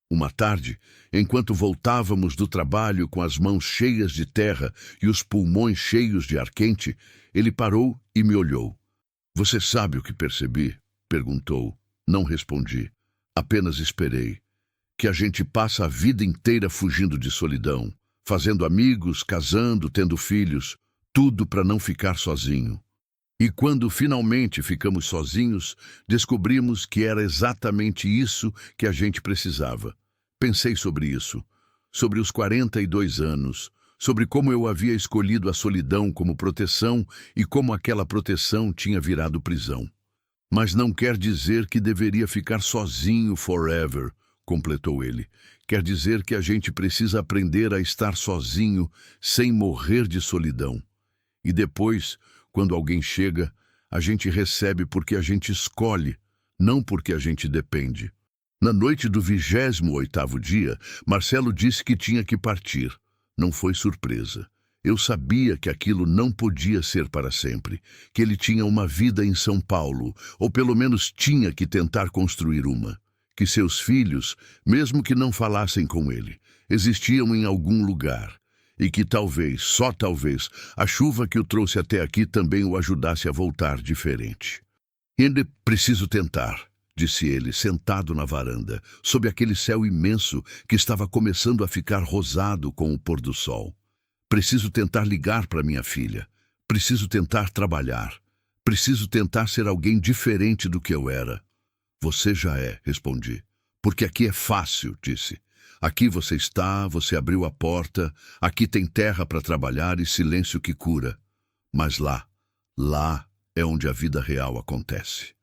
Uma tarde, enquanto voltávamos do trabalho com as mãos cheias de terra e os pulmões cheios de ar quente, ele parou e me olhou. "Você sabe o que percebi?" perguntou. Não respondi. Apenas esperei. Que a gente passa a vida inteira fugindo de solidão, fazendo amigos, casando, tendo filhos, tudo para não ficar sozinho. E quando finalmente ficamos sozinhos, descobrimos que era exatamente isso que a gente precisava. Pensei sobre isso, sobre os 42 anos, sobre como eu havia escolhido a solidão como proteção e como aquela proteção tinha virado prisão. Mas não quer dizer que deveria ficar sozinho forever, completou ele. Quer dizer que a gente precisa aprender a estar sozinho sem morrer de solidão. E depois, quando alguém chega, a gente recebe porque a gente escolhe, não porque a gente depende. Na noite do 28º dia, Marcelo disse que tinha que partir. Não foi surpresa. Eu sabia que aquilo não podia ser para sempre, que ele tinha uma vida em São Paulo, ou pelo menos tinha que tentar construir uma. Que seus filhos, mesmo que não falassem com ele, existiam em algum lugar. E que talvez, só talvez, a chuva que o trouxe até aqui também o ajudasse a voltar diferente. "Ainda preciso tentar", disse ele, sentado na varanda, sob aquele céu imenso que estava começando a ficar rosado com o pôr do sol. "Preciso tentar ligar para minha filha. Preciso tentar trabalhar. Preciso tentar ser alguém diferente do que eu era." "Você já é", respondi. "Porque aqui é fácil", disse. "Aqui você está, você abriu a porta, aqui tem terra para trabalhar e silêncio que cura. Mas lá é onde a vida real acontece.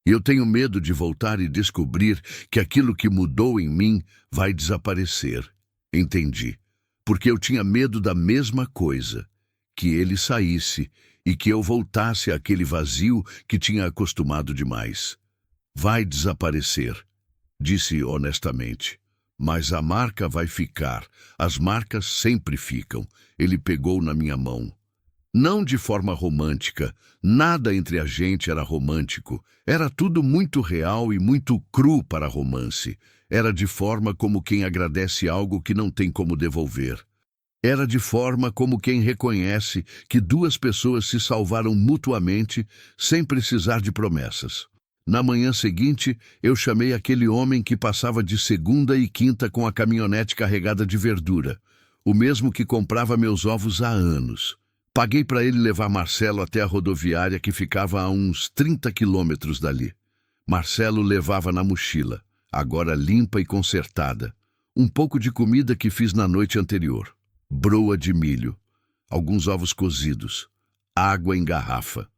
E eu tenho medo de voltar e descobrir que aquilo que mudou em mim vai desaparecer. Entendi. Porque eu tinha medo da mesma coisa, que ele saísse e que eu voltasse àquele vazio que tinha acostumado demais. Vai desaparecer, disse honestamente. Mas a marca vai ficar. As marcas sempre ficam. Ele pegou na minha mão. Não de forma romântica. Nada entre a gente era romântico. Era tudo muito real e muito cru para romance. Era de forma como quem agradece algo que não tem como devolver. Era de forma como quem reconhece que duas pessoas se salvaram mutuamente sem precisar de promessas. Na manhã seguinte, eu chamei aquele homem que passava de segunda e quinta com a caminhonete carregada de verdura, o mesmo que comprava meus ovos há anos. Paguei para ele levar Marcelo até a rodoviária que ficava a uns 30 quilômetros dali. Marcelo levava na mochila, agora limpa e consertada, um pouco de comida que fiz na noite anterior, broa de milho, alguns ovos cozidos, água em garrafa.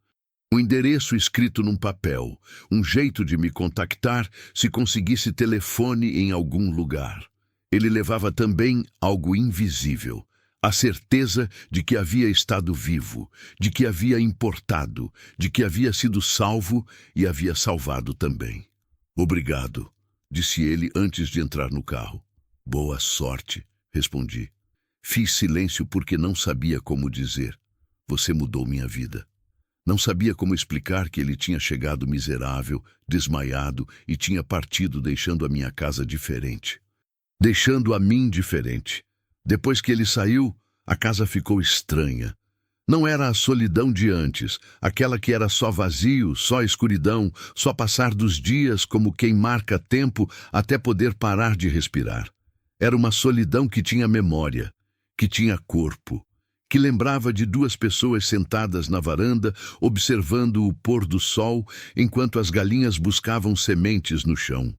Um endereço escrito num papel, um jeito de me contactar se conseguisse telefone em algum lugar. Ele levava também algo invisível, a certeza de que havia estado vivo, de que havia importado, de que havia sido salvo e havia salvado também. Obrigado, disse ele antes de entrar no carro. Boa sorte, respondi. Fiz silêncio porque não sabia como dizer. Você mudou minha vida. Não sabia como explicar que ele tinha chegado miserável, desmaiado e tinha partido deixando a minha casa diferente. Deixando a mim diferente. Depois que ele saiu, a casa ficou estranha. Não era a solidão de antes, aquela que era só vazio, só escuridão, só passar dos dias como quem marca tempo até poder parar de respirar. Era uma solidão que tinha memória, que tinha corpo, que lembrava de duas pessoas sentadas na varanda, observando o pôr do sol, enquanto as galinhas buscavam sementes no chão.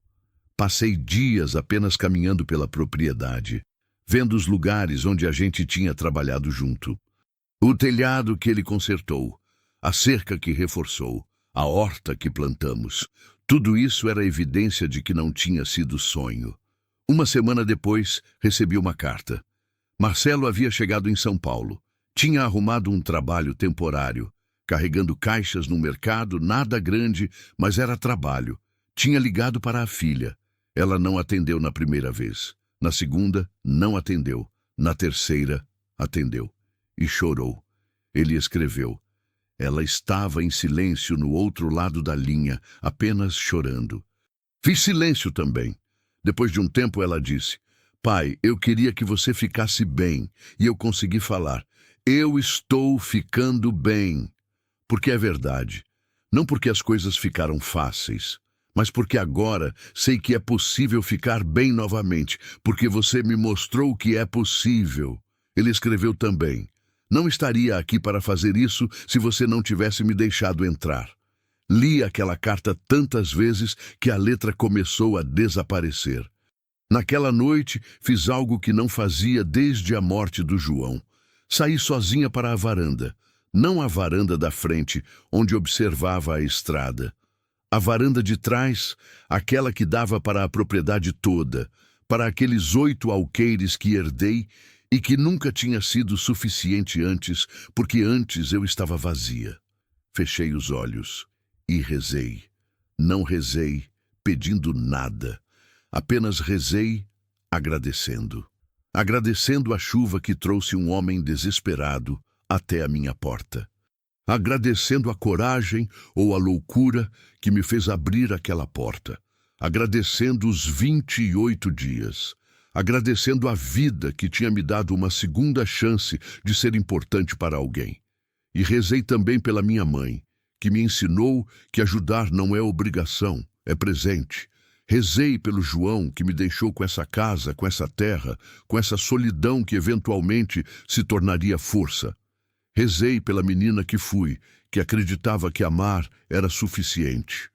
Passei dias apenas caminhando pela propriedade, vendo os lugares onde a gente tinha trabalhado junto. O telhado que ele consertou, a cerca que reforçou, a horta que plantamos. Tudo isso era evidência de que não tinha sido sonho. Uma semana depois, recebi uma carta. Marcelo havia chegado em São Paulo. Tinha arrumado um trabalho temporário, carregando caixas no mercado, nada grande, mas era trabalho. Tinha ligado para a filha. Ela não atendeu na primeira vez. Na segunda, não atendeu. Na terceira, atendeu. E chorou. Ele escreveu. Ela estava em silêncio no outro lado da linha, apenas chorando. Fiz silêncio também. Depois de um tempo ela disse, pai, eu queria que você ficasse bem. E eu consegui falar, eu estou ficando bem. Porque é verdade. Não porque as coisas ficaram fáceis, mas porque agora sei que é possível ficar bem novamente, porque você me mostrou que é possível. Ele escreveu também, não estaria aqui para fazer isso se você não tivesse me deixado entrar. Li aquela carta tantas vezes que a letra começou a desaparecer. Naquela noite, fiz algo que não fazia desde a morte do João. Saí sozinha para a varanda, não a varanda da frente, onde observava a estrada. A varanda de trás, aquela que dava para a propriedade toda, para aqueles 8 alqueires que herdei e que nunca tinha sido suficiente antes, porque antes eu estava vazia. Fechei os olhos e rezei. Não rezei pedindo nada. Apenas rezei agradecendo. Agradecendo a chuva que trouxe um homem desesperado até a minha porta. Agradecendo a coragem ou a loucura que me fez abrir aquela porta. Agradecendo os 28 dias. Agradecendo a vida que tinha me dado uma segunda chance de ser importante para alguém. E rezei também pela minha mãe, que me ensinou que ajudar não é obrigação, é presente. Rezei pelo João, que me deixou com essa casa, com essa terra, com essa solidão que eventualmente se tornaria força. Rezei pela menina que fui, que acreditava que amar era suficiente.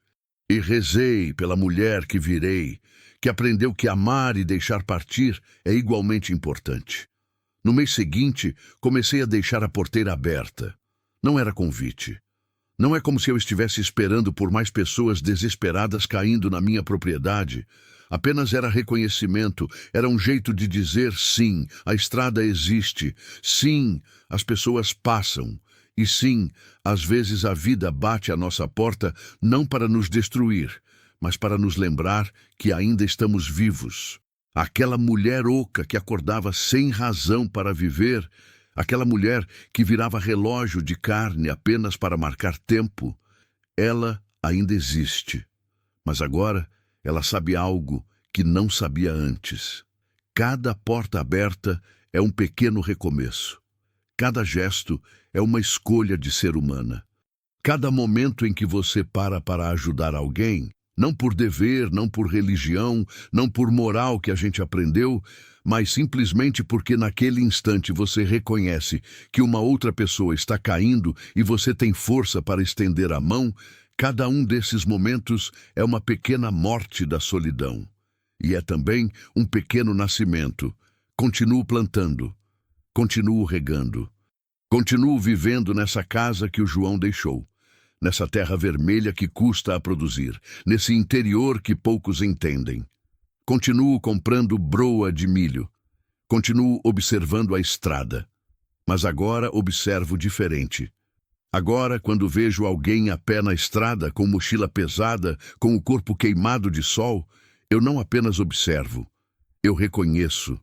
E rezei pela mulher que virei, que aprendeu que amar e deixar partir é igualmente importante. No mês seguinte, comecei a deixar a porteira aberta. Não era convite. Não é como se eu estivesse esperando por mais pessoas desesperadas caindo na minha propriedade, Apenas era reconhecimento, era um jeito de dizer sim, a estrada existe, sim, as pessoas passam, e sim, às vezes a vida bate à nossa porta não para nos destruir, mas para nos lembrar que ainda estamos vivos. Aquela mulher oca que acordava sem razão para viver, aquela mulher que virava relógio de carne apenas para marcar tempo, ela ainda existe. Mas agora ela sabe algo que não sabia antes. Cada porta aberta é um pequeno recomeço. Cada gesto é uma escolha de ser humana. Cada momento em que você para ajudar alguém, não por dever, não por religião, não por moral que a gente aprendeu, mas simplesmente porque naquele instante você reconhece que uma outra pessoa está caindo e você tem força para estender a mão, cada um desses momentos é uma pequena morte da solidão. E é também um pequeno nascimento. Continuo plantando, continuo regando, continuo vivendo nessa casa que o João deixou, nessa terra vermelha que custa a produzir, nesse interior que poucos entendem. Continuo comprando broa de milho, continuo observando a estrada, mas agora observo diferente. Agora, quando vejo alguém a pé na estrada, com mochila pesada, com o corpo queimado de sol, eu não apenas observo, eu reconheço,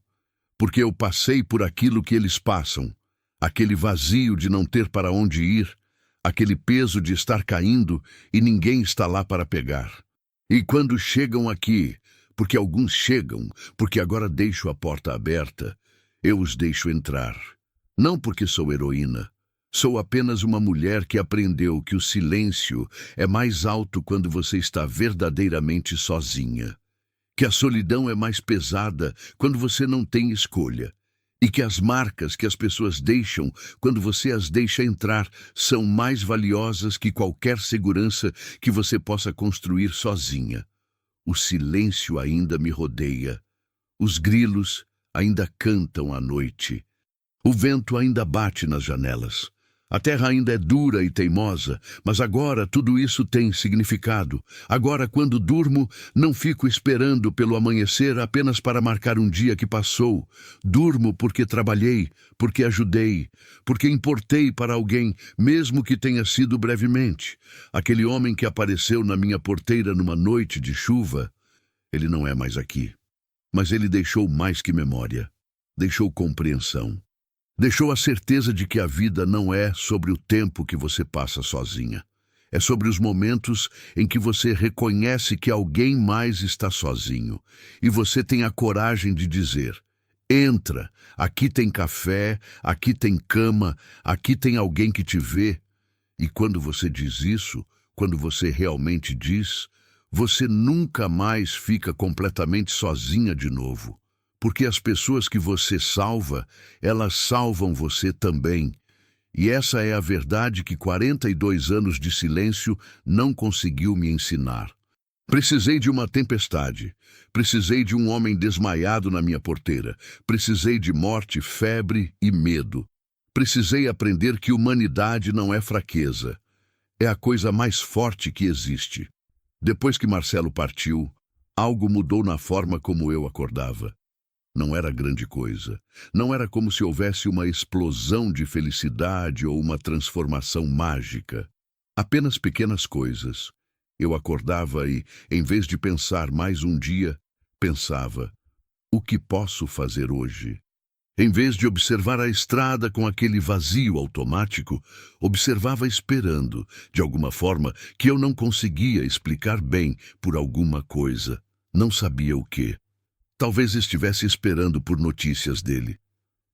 porque eu passei por aquilo que eles passam, aquele vazio de não ter para onde ir, aquele peso de estar caindo e ninguém está lá para pegar. E quando chegam aqui, porque alguns chegam, porque agora deixo a porta aberta, eu os deixo entrar. Não porque sou heroína, sou apenas uma mulher que aprendeu que o silêncio é mais alto quando você está verdadeiramente sozinha, que a solidão é mais pesada quando você não tem escolha, e que as marcas que as pessoas deixam quando você as deixa entrar são mais valiosas que qualquer segurança que você possa construir sozinha. O silêncio ainda me rodeia. Os grilos ainda cantam à noite. O vento ainda bate nas janelas. A terra ainda é dura e teimosa, mas agora tudo isso tem significado. Agora, quando durmo, não fico esperando pelo amanhecer apenas para marcar um dia que passou. Durmo porque trabalhei, porque ajudei, porque importei para alguém, mesmo que tenha sido brevemente. Aquele homem que apareceu na minha porteira numa noite de chuva, ele não é mais aqui. Mas ele deixou mais que memória. Deixou compreensão. Deixou a certeza de que a vida não é sobre o tempo que você passa sozinha. É sobre os momentos em que você reconhece que alguém mais está sozinho. E você tem a coragem de dizer: entra, aqui tem café, aqui tem cama, aqui tem alguém que te vê. E quando você diz isso, quando você realmente diz, você nunca mais fica completamente sozinha de novo. Porque as pessoas que você salva, elas salvam você também. E essa é a verdade que 42 anos de silêncio não conseguiu me ensinar. Precisei de uma tempestade. Precisei de um homem desmaiado na minha porteira. Precisei de morte, febre e medo. Precisei aprender que humanidade não é fraqueza. É a coisa mais forte que existe. Depois que Marcelo partiu, algo mudou na forma como eu acordava. Não era grande coisa. Não era como se houvesse uma explosão de felicidade ou uma transformação mágica. Apenas pequenas coisas. Eu acordava e, em vez de pensar mais um dia, pensava: o que posso fazer hoje? Em vez de observar a estrada com aquele vazio automático, observava esperando, de alguma forma que eu não conseguia explicar bem por alguma coisa. Não sabia o quê. Talvez estivesse esperando por notícias dele.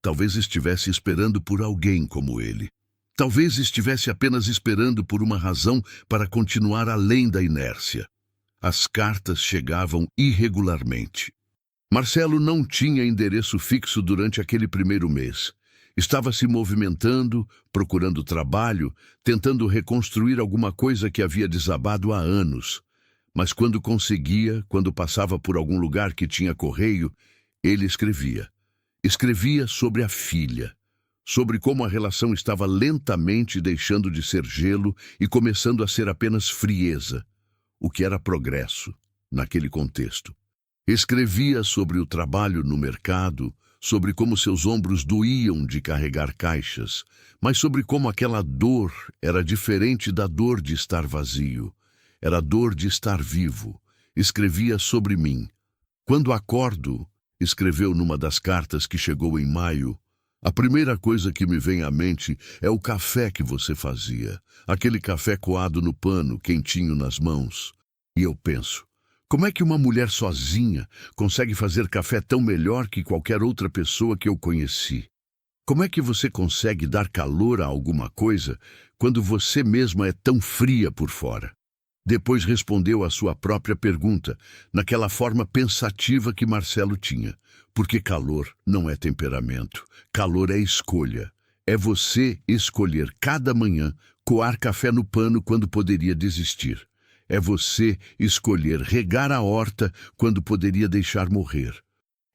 Talvez estivesse esperando por alguém como ele. Talvez estivesse apenas esperando por uma razão para continuar além da inércia. As cartas chegavam irregularmente. Marcelo não tinha endereço fixo durante aquele primeiro mês. Estava se movimentando, procurando trabalho, tentando reconstruir alguma coisa que havia desabado há anos. Mas quando conseguia, quando passava por algum lugar que tinha correio, ele escrevia. Escrevia sobre a filha, sobre como a relação estava lentamente deixando de ser gelo e começando a ser apenas frieza, o que era progresso naquele contexto. Escrevia sobre o trabalho no mercado, sobre como seus ombros doíam de carregar caixas, mas sobre como aquela dor era diferente da dor de estar vazio. Era a dor de estar vivo. Escrevia sobre mim. Quando acordo, escreveu numa das cartas que chegou em maio, a primeira coisa que me vem à mente é o café que você fazia, aquele café coado no pano, quentinho nas mãos. E eu penso, como é que uma mulher sozinha consegue fazer café tão melhor que qualquer outra pessoa que eu conheci? Como é que você consegue dar calor a alguma coisa quando você mesma é tão fria por fora? Depois respondeu à sua própria pergunta, naquela forma pensativa que Marcelo tinha. Porque calor não é temperamento, calor é escolha. É você escolher cada manhã coar café no pano quando poderia desistir. É você escolher regar a horta quando poderia deixar morrer.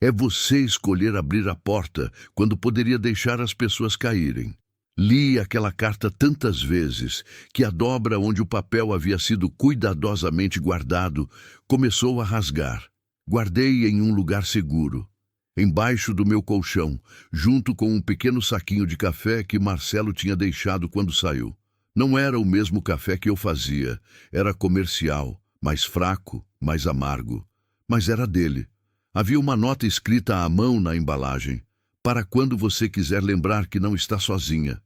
É você escolher abrir a porta quando poderia deixar as pessoas caírem. Li aquela carta tantas vezes que a dobra onde o papel havia sido cuidadosamente guardado começou a rasgar. Guardei em um lugar seguro, embaixo do meu colchão, junto com um pequeno saquinho de café que Marcelo tinha deixado quando saiu. Não era o mesmo café que eu fazia, era comercial, mais fraco, mais amargo, mas era dele. Havia uma nota escrita à mão na embalagem, para quando você quiser lembrar que não está sozinha.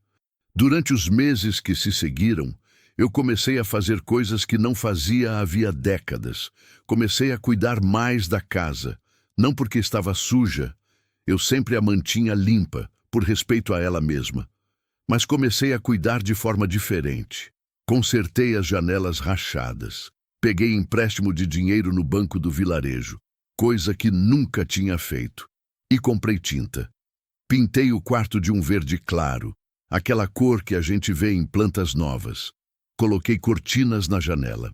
Durante os meses que se seguiram, eu comecei a fazer coisas que não fazia havia décadas. Comecei a cuidar mais da casa, não porque estava suja, eu sempre a mantinha limpa, por respeito a ela mesma. Mas comecei a cuidar de forma diferente. Consertei as janelas rachadas. Peguei empréstimo de dinheiro no banco do vilarejo, coisa que nunca tinha feito. E comprei tinta. Pintei o quarto de um verde claro, aquela cor que a gente vê em plantas novas. Coloquei cortinas na janela.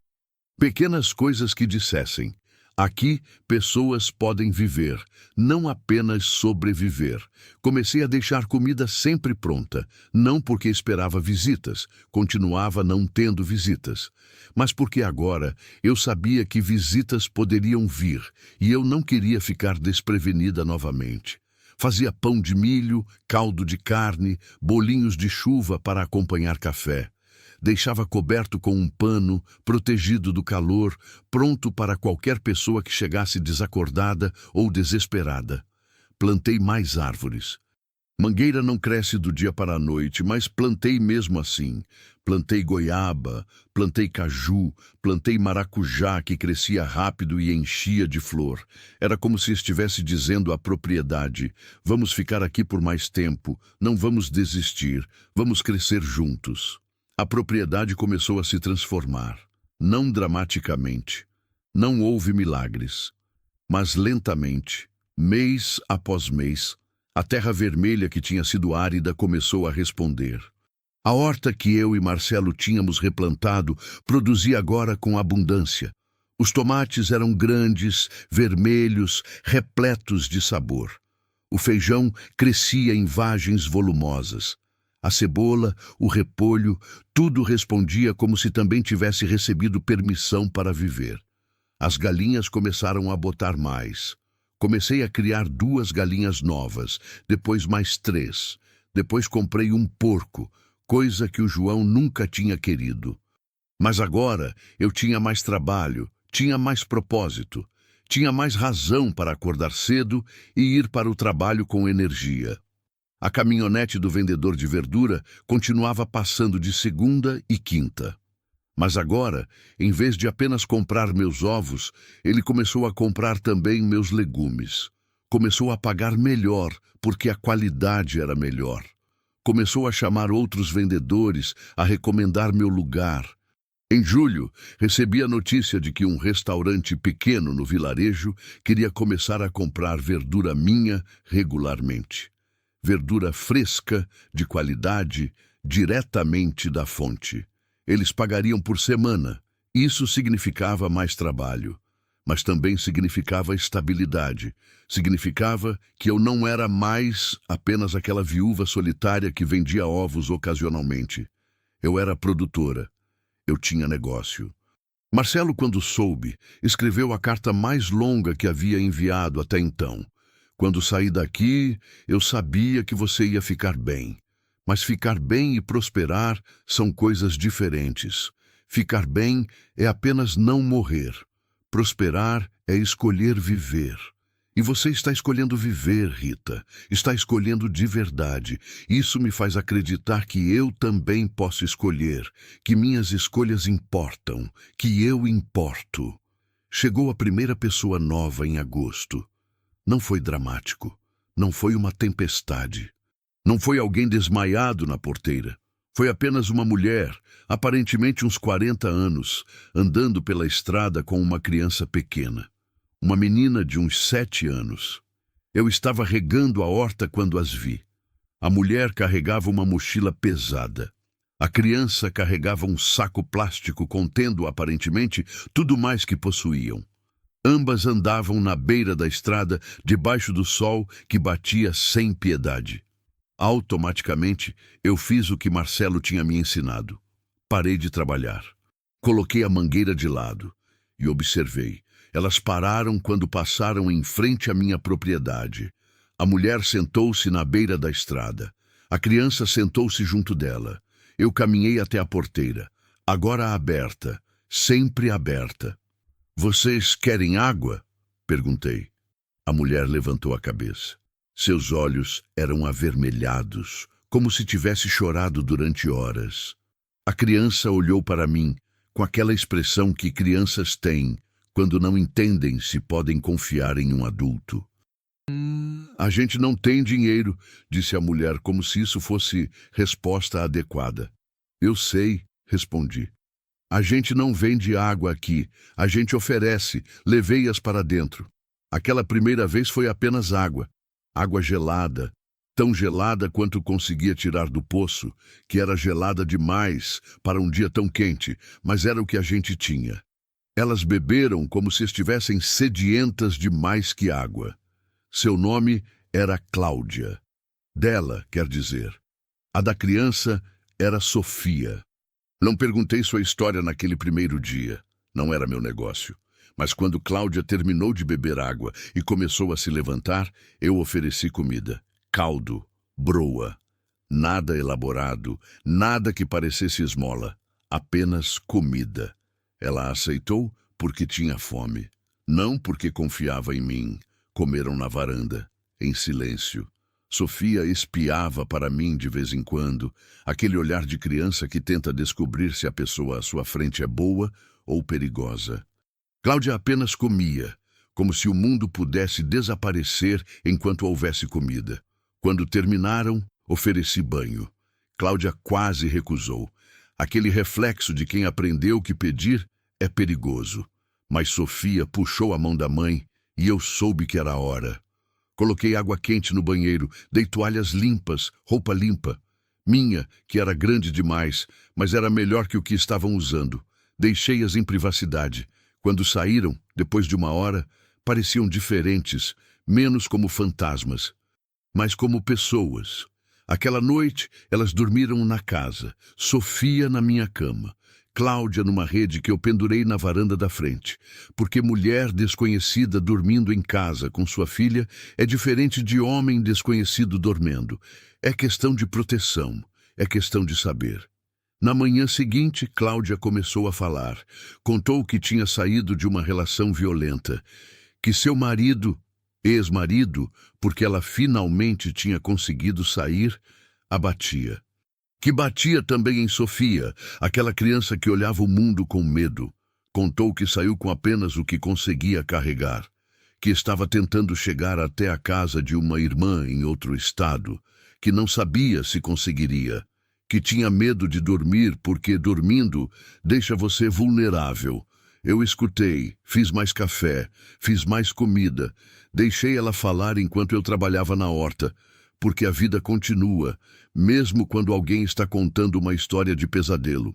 Pequenas coisas que dissessem: aqui, pessoas podem viver, não apenas sobreviver. Comecei a deixar comida sempre pronta, não porque esperava visitas, continuava não tendo visitas, mas porque agora eu sabia que visitas poderiam vir e eu não queria ficar desprevenida novamente. Fazia pão de milho, caldo de carne, bolinhos de chuva para acompanhar café. Deixava coberto com um pano, protegido do calor, pronto para qualquer pessoa que chegasse desacordada ou desesperada. Plantei mais árvores. Mangueira não cresce do dia para a noite, mas plantei mesmo assim. Plantei goiaba, plantei caju, plantei maracujá que crescia rápido e enchia de flor. Era como se estivesse dizendo à propriedade: vamos ficar aqui por mais tempo, não vamos desistir, vamos crescer juntos. A propriedade começou a se transformar, não dramaticamente. Não houve milagres, mas lentamente, mês após mês, a terra vermelha que tinha sido árida começou a responder. A horta que eu e Marcelo tínhamos replantado produzia agora com abundância. Os tomates eram grandes, vermelhos, repletos de sabor. O feijão crescia em vagens volumosas. A cebola, o repolho, tudo respondia como se também tivesse recebido permissão para viver. As galinhas começaram a botar mais. Comecei a criar 2 galinhas novas, depois mais 3. Depois comprei um porco, coisa que o João nunca tinha querido. Mas agora eu tinha mais trabalho, tinha mais propósito, tinha mais razão para acordar cedo e ir para o trabalho com energia. A caminhonete do vendedor de verdura continuava passando de segunda e quinta. Mas agora, em vez de apenas comprar meus ovos, ele começou a comprar também meus legumes. Começou a pagar melhor, porque a qualidade era melhor. Começou a chamar outros vendedores, a recomendar meu lugar. Em julho, recebi a notícia de que um restaurante pequeno no vilarejo queria começar a comprar verdura minha regularmente. Verdura fresca, de qualidade, diretamente da fonte. Eles pagariam por semana. Isso significava mais trabalho, mas também significava estabilidade. Significava que eu não era mais apenas aquela viúva solitária que vendia ovos ocasionalmente. Eu era produtora. Eu tinha negócio. Marcelo, quando soube, escreveu a carta mais longa que havia enviado até então. Quando saí daqui, eu sabia que você ia ficar bem. Mas ficar bem e prosperar são coisas diferentes. Ficar bem é apenas não morrer. Prosperar é escolher viver. E você está escolhendo viver, Rita. Está escolhendo de verdade. Isso me faz acreditar que eu também posso escolher, que minhas escolhas importam, que eu importo. Chegou a primeira pessoa nova em agosto. Não foi dramático. Não foi uma tempestade. Não foi alguém desmaiado na porteira. Foi apenas uma mulher, aparentemente uns 40 anos, andando pela estrada com uma criança pequena. Uma menina de uns 7 anos. Eu estava regando a horta quando as vi. A mulher carregava uma mochila pesada. A criança carregava um saco plástico contendo, aparentemente, tudo mais que possuíam. Ambas andavam na beira da estrada, debaixo do sol que batia sem piedade. Automaticamente, eu fiz o que Marcelo tinha me ensinado. Parei de trabalhar. Coloquei a mangueira de lado e observei. Elas pararam quando passaram em frente à minha propriedade. A mulher sentou-se na beira da estrada. A criança sentou-se junto dela. Eu caminhei até a porteira, agora aberta, sempre aberta. "Vocês querem água?" perguntei. A mulher levantou a cabeça. Seus olhos eram avermelhados, como se tivesse chorado durante horas. A criança olhou para mim, com aquela expressão que crianças têm quando não entendem se podem confiar em um adulto. "A gente não tem dinheiro", disse a mulher, como se isso fosse resposta adequada. "Eu sei", respondi. "A gente não vende água aqui, a gente oferece, levei-as para dentro. Aquela primeira vez foi apenas água. Água gelada, tão gelada quanto conseguia tirar do poço, que era gelada demais para um dia tão quente, mas era o que a gente tinha. Elas beberam como se estivessem sedientas de mais que água. Seu nome era Cláudia. Dela, quer dizer. A da criança era Sofia. Não perguntei sua história naquele primeiro dia. Não era meu negócio. Mas quando Cláudia terminou de beber água e começou a se levantar, eu ofereci comida. Caldo, broa. Nada elaborado, nada que parecesse esmola. Apenas comida. Ela aceitou porque tinha fome. Não porque confiava em mim. Comeram na varanda, em silêncio. Sofia espiava para mim de vez em quando, aquele olhar de criança que tenta descobrir se a pessoa à sua frente é boa ou perigosa. Cláudia apenas comia, como se o mundo pudesse desaparecer enquanto houvesse comida. Quando terminaram, ofereci banho. Cláudia quase recusou. Aquele reflexo de quem aprendeu que pedir é perigoso. Mas Sofia puxou a mão da mãe e eu soube que era a hora. Coloquei água quente no banheiro, dei toalhas limpas, roupa limpa. Minha, que era grande demais, mas era melhor que o que estavam usando. Deixei-as em privacidade. Quando saíram, depois de uma hora, pareciam diferentes, menos como fantasmas, mas como pessoas. Aquela noite, elas dormiram na casa, Sofia na minha cama, Cláudia numa rede que eu pendurei na varanda da frente, porque mulher desconhecida dormindo em casa com sua filha é diferente de homem desconhecido dormindo. É questão de proteção, é questão de saber. Na manhã seguinte, Cláudia começou a falar. Contou que tinha saído de uma relação violenta, que seu marido, ex-marido, porque ela finalmente tinha conseguido sair, a batia. Que batia também em Sofia, aquela criança que olhava o mundo com medo. Contou que saiu com apenas o que conseguia carregar, que estava tentando chegar até a casa de uma irmã em outro estado, que não sabia se conseguiria, que tinha medo de dormir porque, dormindo, deixa você vulnerável. Eu escutei, fiz mais café, fiz mais comida, deixei ela falar enquanto eu trabalhava na horta, porque a vida continua, mesmo quando alguém está contando uma história de pesadelo.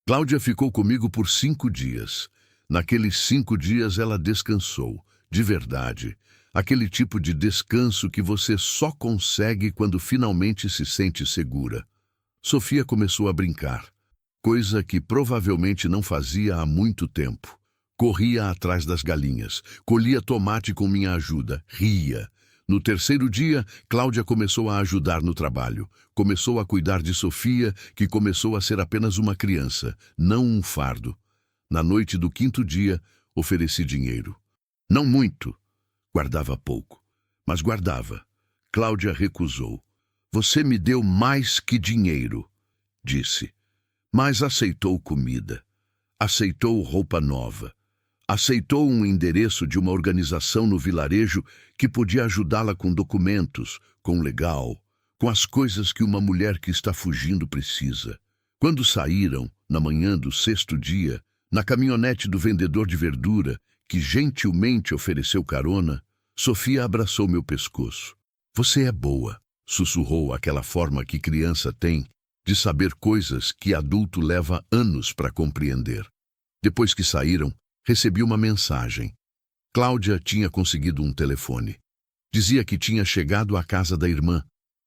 Cláudia ficou comigo por 5 dias. Naqueles 5 dias ela descansou, de verdade. Aquele tipo de descanso que você só consegue quando finalmente se sente segura. Sofia começou a brincar. coisa que provavelmente não fazia há muito tempo. Corria atrás das galinhas, colhia tomate com minha ajuda, ria. No terceiro dia, Cláudia começou a ajudar no trabalho. Começou a cuidar de Sofia, que começou a ser apenas uma criança, não um fardo. Na noite do quinto dia, ofereci dinheiro. Não muito. Guardava pouco, mas guardava. Cláudia recusou. Você me deu mais que dinheiro, disse. Mas aceitou comida. Aceitou roupa nova. Aceitou um endereço de uma organização no vilarejo que podia ajudá-la com documentos, com legal, com as coisas que uma mulher que está fugindo precisa. Quando saíram, na manhã do sexto dia, na caminhonete do vendedor de verdura, que gentilmente ofereceu carona, Sofia abraçou meu pescoço. Você é boa, sussurrou aquela forma que criança tem de saber coisas que adulto leva anos para compreender. Depois que saíram, recebi uma mensagem. Cláudia tinha conseguido um telefone. Dizia que tinha chegado à casa da irmã,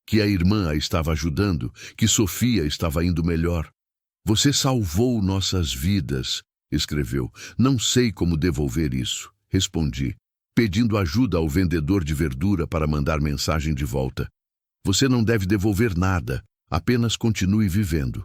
que a irmã a estava ajudando, que Sofia estava indo melhor. Você salvou nossas vidas, escreveu. Não sei como devolver isso, respondi, pedindo ajuda ao vendedor de verdura para mandar mensagem de volta. Você não deve devolver nada, apenas continue vivendo.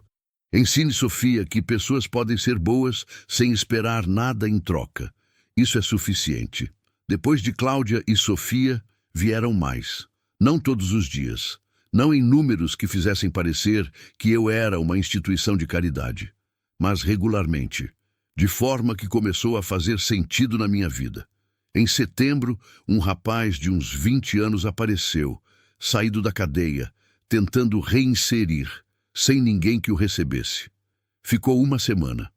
Ensine Sofia que pessoas podem ser boas sem esperar nada em troca. Isso é suficiente. Depois de Cláudia e Sofia, vieram mais. Não todos os dias. Não em números que fizessem parecer que eu era uma instituição de caridade. Mas regularmente. De forma que começou a fazer sentido na minha vida. Em setembro, um rapaz de uns 20 anos apareceu, saído da cadeia, tentando reinserir, sem ninguém que o recebesse. Ficou uma semana.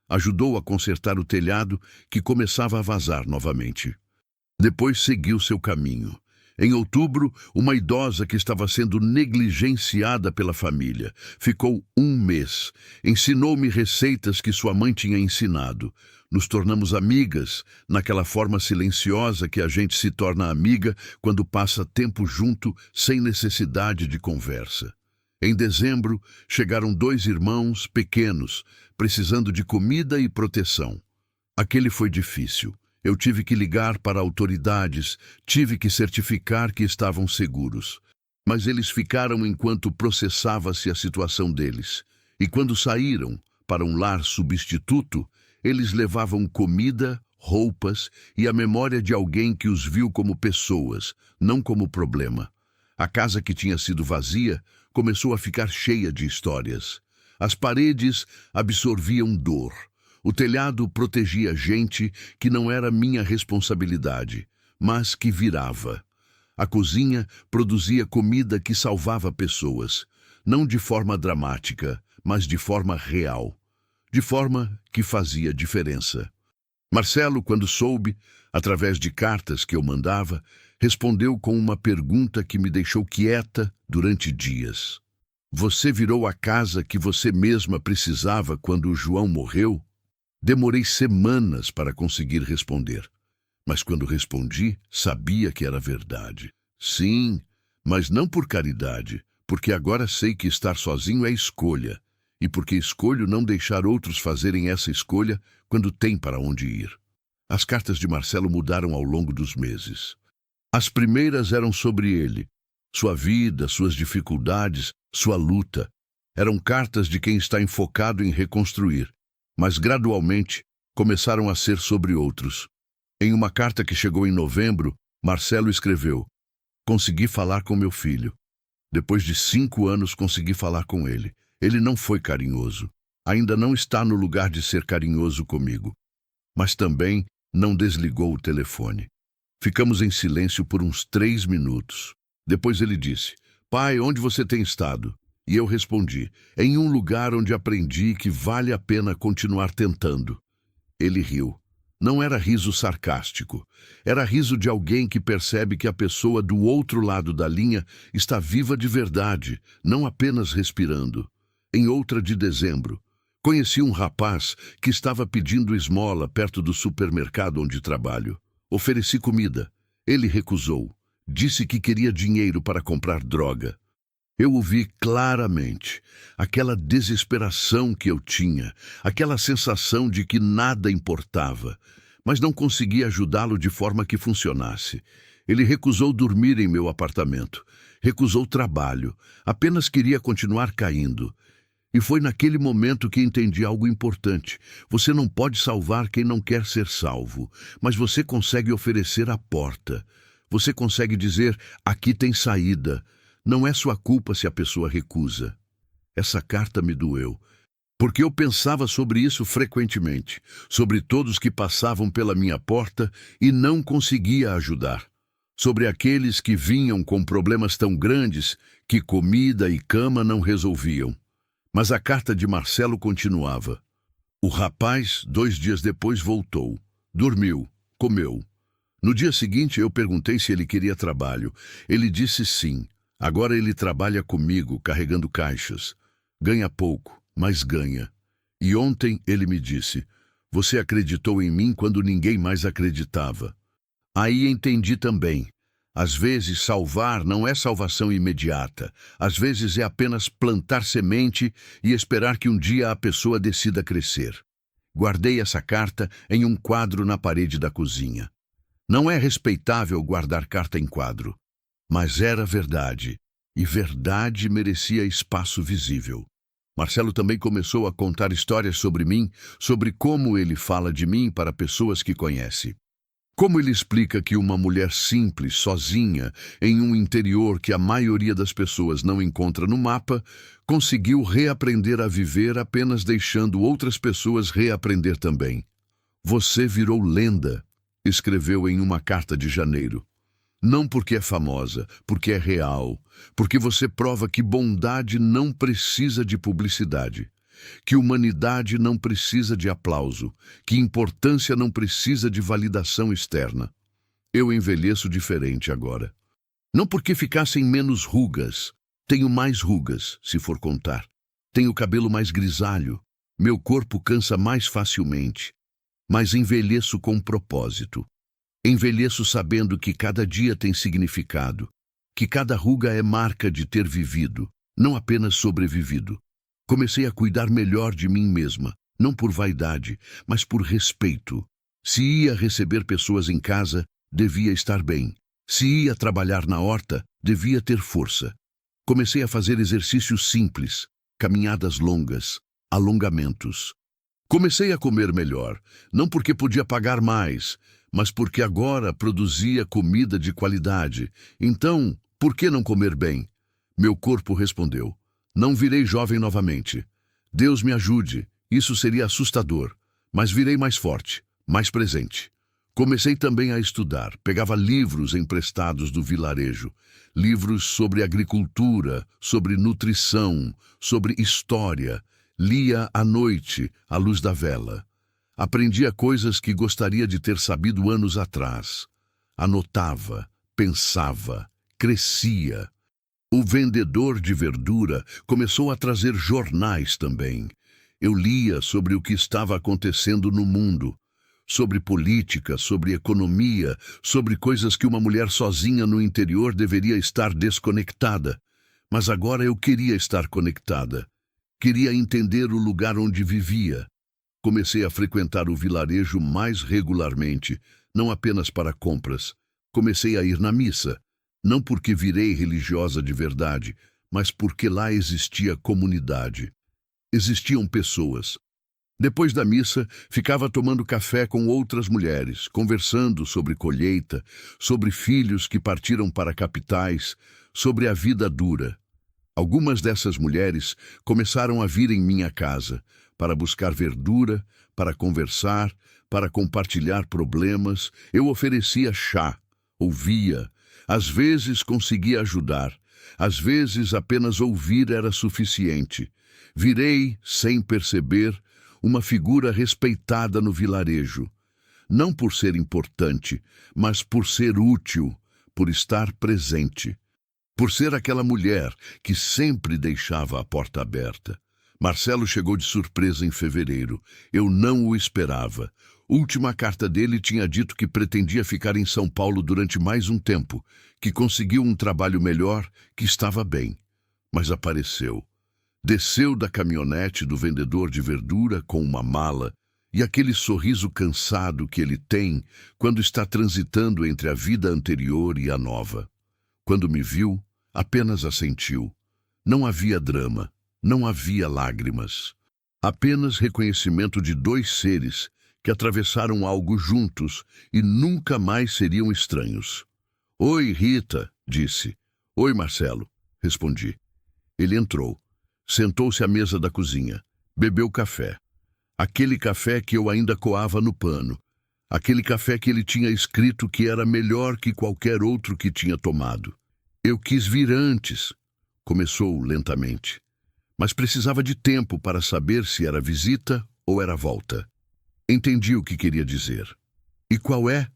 Ajudou a consertar o telhado, que começava a vazar novamente. Depois seguiu seu caminho. Em outubro, uma idosa que estava sendo negligenciada pela família. Ficou um mês. Ensinou-me receitas que sua mãe tinha ensinado. Nos tornamos amigas, naquela forma silenciosa que a gente se torna amiga quando passa tempo junto sem necessidade de conversa. Em dezembro, chegaram 2 irmãos pequenos, precisando de comida e proteção. Aquele foi difícil. Eu tive que ligar para autoridades, tive que certificar que estavam seguros. Mas eles ficaram enquanto processava-se a situação deles. E quando saíram para um lar substituto, eles levavam comida, roupas e a memória de alguém que os viu como pessoas, não como problema. A casa que tinha sido vazia começou a ficar cheia de histórias. As paredes absorviam dor. O telhado protegia gente que não era minha responsabilidade, mas que virava. A cozinha produzia comida que salvava pessoas, não de forma dramática, mas de forma real, de forma que fazia diferença. Marcelo, quando soube, através de cartas que eu mandava, respondeu com uma pergunta que me deixou quieta durante dias. Você virou a casa que você mesma precisava quando o João morreu? Demorei semanas para conseguir responder. Mas quando respondi, sabia que era verdade. Sim, mas não por caridade, porque agora sei que estar sozinho é escolha, e porque escolho não deixar outros fazerem essa escolha quando tem para onde ir. As cartas de Marcelo mudaram ao longo dos meses. As primeiras eram sobre ele, sua vida, suas dificuldades, sua luta. Eram cartas de quem está enfocado em reconstruir, mas gradualmente começaram a ser sobre outros. Em uma carta que chegou em novembro, Marcelo escreveu: consegui falar com meu filho. Depois de 5 anos consegui falar com ele. Ele não foi carinhoso. Ainda não está no lugar de ser carinhoso comigo. Mas também não desligou o telefone. Ficamos em silêncio por uns 3 minutos. Depois ele disse: pai, onde você tem estado? E eu respondi: em um lugar onde aprendi que vale a pena continuar tentando. Ele riu. Não era riso sarcástico. Era riso de alguém que percebe que a pessoa do outro lado da linha está viva de verdade, não apenas respirando. Em outra de dezembro, conheci um rapaz que estava pedindo esmola perto do supermercado onde trabalho. Ofereci comida. Ele recusou. Disse que queria dinheiro para comprar droga. Eu o vi claramente, aquela desesperação que eu tinha, aquela sensação de que nada importava, mas não conseguia ajudá-lo de forma que funcionasse. Ele recusou dormir em meu apartamento, recusou trabalho, apenas queria continuar caindo. E foi naquele momento que entendi algo importante. Você não pode salvar quem não quer ser salvo, mas você consegue oferecer a porta. Você consegue dizer, aqui tem saída. Não é sua culpa se a pessoa recusa. Essa carta me doeu, porque eu pensava sobre isso frequentemente, sobre todos que passavam pela minha porta e não conseguia ajudar, sobre aqueles que vinham com problemas tão grandes que comida e cama não resolviam. Mas a carta de Marcelo continuava. O rapaz, 2 dias depois, voltou. Dormiu, comeu. No dia seguinte, eu perguntei se ele queria trabalho. Ele disse sim. Agora ele trabalha comigo, carregando caixas. Ganha pouco, mas ganha. E ontem ele me disse, você acreditou em mim quando ninguém mais acreditava. Aí entendi também. Às vezes, salvar não é salvação imediata. Às vezes é apenas plantar semente e esperar que um dia a pessoa decida crescer. Guardei essa carta em um quadro na parede da cozinha. Não é respeitável guardar carta em quadro, mas era verdade, e verdade merecia espaço visível. Marcelo também começou a contar histórias sobre mim, sobre como ele fala de mim para pessoas que conhece. Como ele explica que uma mulher simples, sozinha, em um interior que a maioria das pessoas não encontra no mapa, conseguiu reaprender a viver apenas deixando outras pessoas reaprender também. Você virou lenda, escreveu em uma carta de janeiro. Não porque é famosa, porque é real, porque você prova que bondade não precisa de publicidade, que humanidade não precisa de aplauso, que importância não precisa de validação externa. Eu envelheço diferente agora. Não porque ficassem menos rugas. Tenho mais rugas, se for contar. Tenho cabelo mais grisalho. Meu corpo cansa mais facilmente. Mas envelheço com propósito. Envelheço sabendo que cada dia tem significado, que cada ruga é marca de ter vivido, não apenas sobrevivido. Comecei a cuidar melhor de mim mesma, não por vaidade, mas por respeito. Se ia receber pessoas em casa, devia estar bem. Se ia trabalhar na horta, devia ter força. Comecei a fazer exercícios simples, caminhadas longas, alongamentos. Comecei a comer melhor, não porque podia pagar mais, mas porque agora produzia comida de qualidade. Então, por que não comer bem? Meu corpo respondeu. Não virei jovem novamente. Deus me ajude, isso seria assustador, mas virei mais forte, mais presente. Comecei também a estudar, pegava livros emprestados do vilarejo, livros sobre agricultura, sobre nutrição, sobre história, lia à noite, à luz da vela. Aprendia coisas que gostaria de ter sabido anos atrás. Anotava, pensava, crescia. O vendedor de verdura começou a trazer jornais também. Eu lia sobre o que estava acontecendo no mundo, sobre política, sobre economia, sobre coisas que uma mulher sozinha no interior deveria estar desconectada. Mas agora eu queria estar conectada. Queria entender o lugar onde vivia. Comecei a frequentar o vilarejo mais regularmente, não apenas para compras. Comecei a ir na missa, não porque virei religiosa de verdade, mas porque lá existia comunidade. Existiam pessoas. Depois da missa, ficava tomando café com outras mulheres, conversando sobre colheita, sobre filhos que partiram para capitais, sobre a vida dura. Algumas dessas mulheres começaram a vir em minha casa, para buscar verdura, para conversar, para compartilhar problemas. Eu oferecia chá, ouvia, às vezes conseguia ajudar, às vezes apenas ouvir era suficiente. Virei, sem perceber, uma figura respeitada no vilarejo, não por ser importante, mas por ser útil, por estar presente, por ser aquela mulher que sempre deixava a porta aberta. Marcelo chegou de surpresa em fevereiro. Eu não o esperava. Última carta dele tinha dito que pretendia ficar em São Paulo durante mais um tempo, que conseguiu um trabalho melhor, que estava bem. mas apareceu. Desceu da caminhonete do vendedor de verdura com uma mala e aquele sorriso cansado que ele tem quando está transitando entre a vida anterior e a nova. Quando me viu, apenas assentiu. Não havia drama, não havia lágrimas. Apenas reconhecimento de dois seres que atravessaram algo juntos e nunca mais seriam estranhos. "Oi, Rita", disse. "Oi, Marcelo", respondi. Ele entrou. Sentou-se à mesa da cozinha. Bebeu café. Aquele café que eu ainda coava no pano. Aquele café que ele tinha escrito que era melhor que qualquer outro que tinha tomado. "Eu quis vir antes", começou lentamente. Mas precisava de tempo para saber se era visita ou era volta. Entendi o que queria dizer. "E qual é?",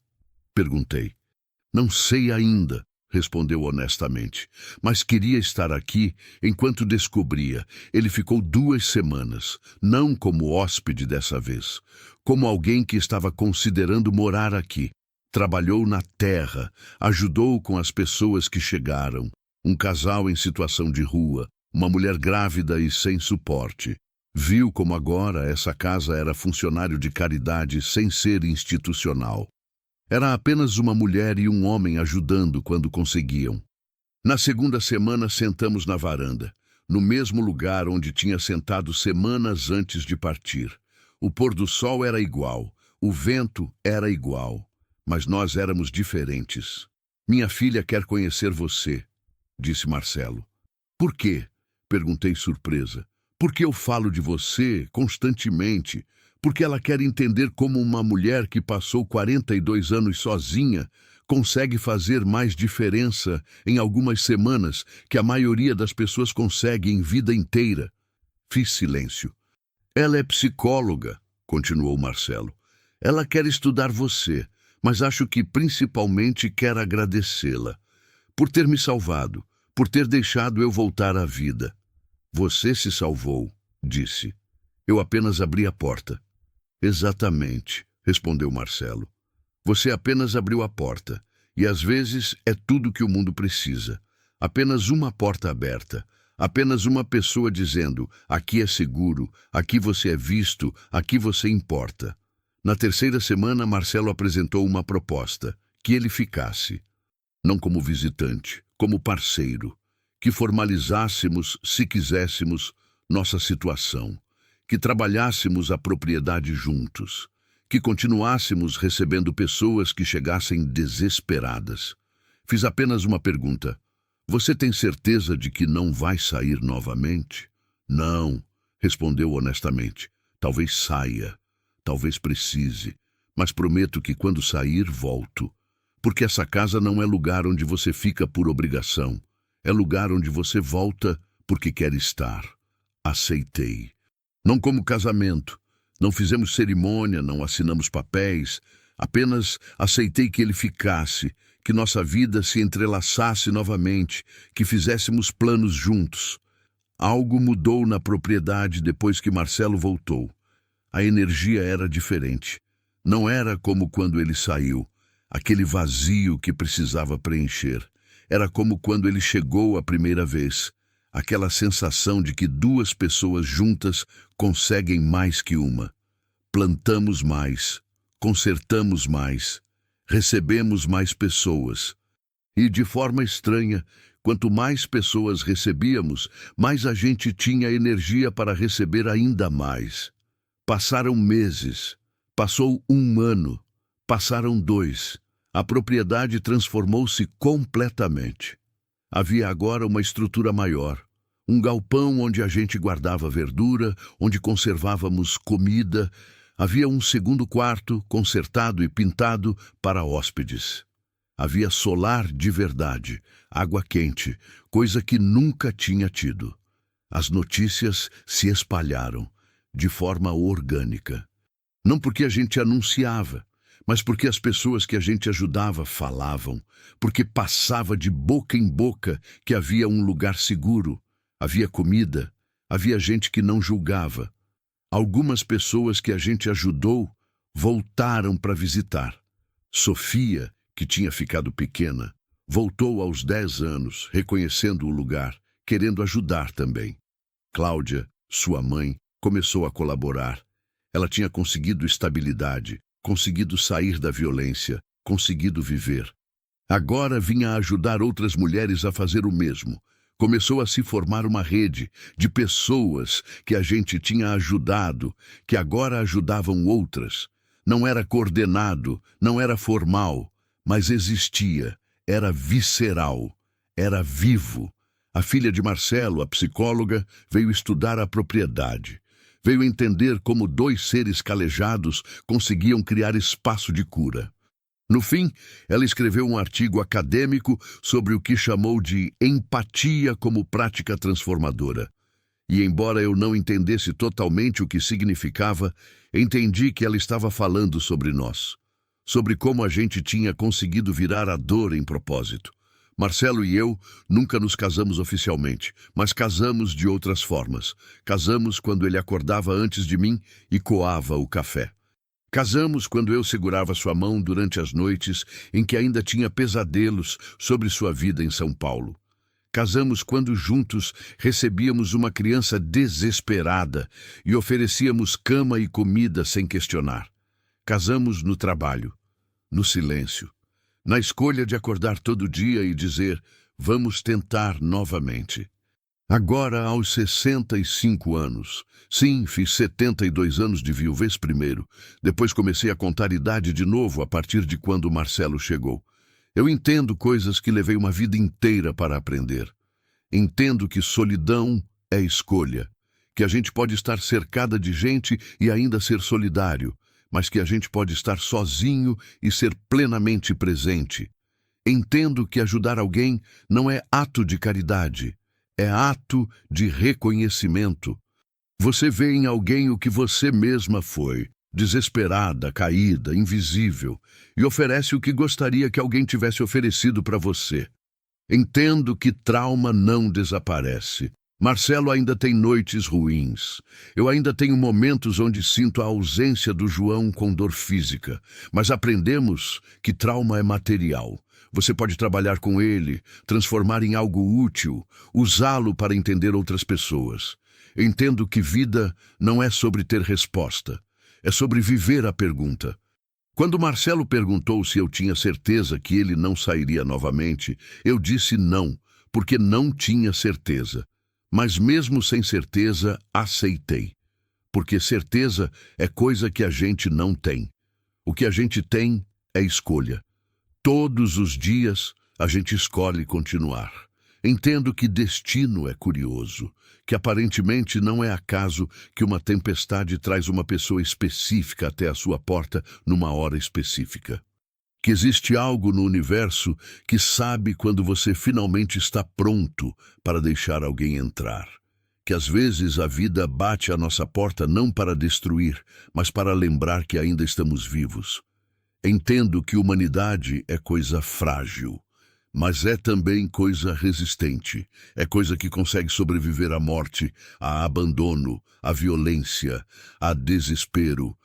perguntei. "Não sei ainda", respondeu honestamente, "mas queria estar aqui enquanto descobria." Ele ficou 2 semanas, não como hóspede dessa vez, como alguém que estava considerando morar aqui. Trabalhou na terra, ajudou com as pessoas que chegaram, um casal em situação de rua, uma mulher grávida e sem suporte. Viu como agora essa casa era funcionário de caridade sem ser institucional. Era apenas uma mulher e um homem ajudando quando conseguiam. Na segunda semana sentamos na varanda, no mesmo lugar onde tinha sentado semanas antes de partir. O pôr do sol era igual, o vento era igual, mas nós éramos diferentes. "Minha filha quer conhecer você", disse Marcelo. "Por quê?", perguntei surpresa. "Porque eu falo de você constantemente. Porque ela quer entender como uma mulher que passou 42 anos sozinha consegue fazer mais diferença em algumas semanas que a maioria das pessoas consegue em vida inteira." Fiz silêncio. "Ela é psicóloga", continuou Marcelo. "Ela quer estudar você, mas acho que principalmente quer agradecê-la por ter me salvado, por ter deixado eu voltar à vida." "Você se salvou", disse. "Eu apenas abri a porta." "Exatamente", respondeu Marcelo. "Você apenas abriu a porta, e às vezes é tudo que o mundo precisa. Apenas uma porta aberta, apenas uma pessoa dizendo: aqui é seguro, aqui você é visto, aqui você importa." Na terceira semana, Marcelo apresentou uma proposta, que ele ficasse. Não como visitante, como parceiro. Que formalizássemos, se quiséssemos, nossa situação. Que trabalhássemos a propriedade juntos, que continuássemos recebendo pessoas que chegassem desesperadas. Fiz apenas uma pergunta: "Você tem certeza de que não vai sair novamente?" "Não", respondeu honestamente. "Talvez saia, talvez precise, mas prometo que quando sair, volto. Porque essa casa não é lugar onde você fica por obrigação, é lugar onde você volta porque quer estar." Aceitei. Não como casamento, não fizemos cerimônia, não assinamos papéis, apenas aceitei que ele ficasse, que nossa vida se entrelaçasse novamente, que fizéssemos planos juntos. Algo mudou na propriedade depois que Marcelo voltou. A energia era diferente. Não era como quando ele saiu, aquele vazio que precisava preencher. Era como quando ele chegou a primeira vez. Aquela sensação de que 2 pessoas juntas conseguem mais que uma. Plantamos mais, consertamos mais, recebemos mais pessoas. E, de forma estranha, quanto mais pessoas recebíamos, mais a gente tinha energia para receber ainda mais. Passaram meses, passou 1 ano, passaram 2. A propriedade transformou-se completamente. Havia agora uma estrutura maior. Um galpão onde a gente guardava verdura, onde conservávamos comida. Havia um segundo quarto, consertado e pintado, para hóspedes. Havia solar de verdade, água quente, coisa que nunca tinha tido. As notícias se espalharam, de forma orgânica. Não porque a gente anunciava, mas porque as pessoas que a gente ajudava falavam, porque passava de boca em boca que havia um lugar seguro. Havia comida, havia gente que não julgava. Algumas pessoas que a gente ajudou voltaram para visitar. Sofia, que tinha ficado pequena, voltou aos 10 anos, reconhecendo o lugar, querendo ajudar também. Cláudia, sua mãe, começou a colaborar. Ela tinha conseguido estabilidade, conseguido sair da violência, conseguido viver. Agora vinha ajudar outras mulheres a fazer o mesmo. Começou a se formar uma rede de pessoas que a gente tinha ajudado, que agora ajudavam outras. Não era coordenado, não era formal, mas existia, era visceral, era vivo. A filha de Marcelo, a psicóloga, veio estudar a propriedade. Veio entender como dois seres calejados conseguiam criar espaço de cura. No fim, ela escreveu um artigo acadêmico sobre o que chamou de empatia como prática transformadora. E embora eu não entendesse totalmente o que significava, entendi que ela estava falando sobre nós, sobre como a gente tinha conseguido virar a dor em propósito. Marcelo e eu nunca nos casamos oficialmente, mas casamos de outras formas. Casamos quando ele acordava antes de mim e coava o café. Casamos quando eu segurava sua mão durante as noites em que ainda tinha pesadelos sobre sua vida em São Paulo. Casamos quando juntos recebíamos uma criança desesperada e oferecíamos cama e comida sem questionar. Casamos no trabalho, no silêncio, na escolha de acordar todo dia e dizer, vamos tentar novamente. Agora, aos 65 anos. Sim, fiz 72 anos de viuvez primeiro. Depois comecei a contar idade de novo a partir de quando Marcelo chegou. Eu entendo coisas que levei uma vida inteira para aprender. Entendo que solidão é escolha. Que a gente pode estar cercada de gente e ainda ser solidário, mas que a gente pode estar sozinho e ser plenamente presente. Entendo que ajudar alguém não é ato de caridade. É ato de reconhecimento. Você vê em alguém o que você mesma foi, desesperada, caída, invisível, e oferece o que gostaria que alguém tivesse oferecido para você. Entendo que trauma não desaparece. Marcelo ainda tem noites ruins. Eu ainda tenho momentos onde sinto a ausência do João com dor física, mas aprendemos que trauma é material. Você pode trabalhar com ele, transformar em algo útil, usá-lo para entender outras pessoas. Entendo que vida não é sobre ter resposta, é sobre viver a pergunta. Quando Marcelo perguntou se eu tinha certeza que ele não sairia novamente, eu disse não, porque não tinha certeza. Mas mesmo sem certeza, aceitei. Porque certeza é coisa que a gente não tem. O que a gente tem é escolha. Todos os dias a gente escolhe continuar. Entendo que destino é curioso, que aparentemente não é acaso que uma tempestade traz uma pessoa específica até a sua porta numa hora específica. Que existe algo no universo que sabe quando você finalmente está pronto para deixar alguém entrar. Que às vezes a vida bate à nossa porta não para destruir, mas para lembrar que ainda estamos vivos. Entendo que humanidade é coisa frágil, mas é também coisa resistente. É coisa que consegue sobreviver à morte, a abandono, à violência, a desespero.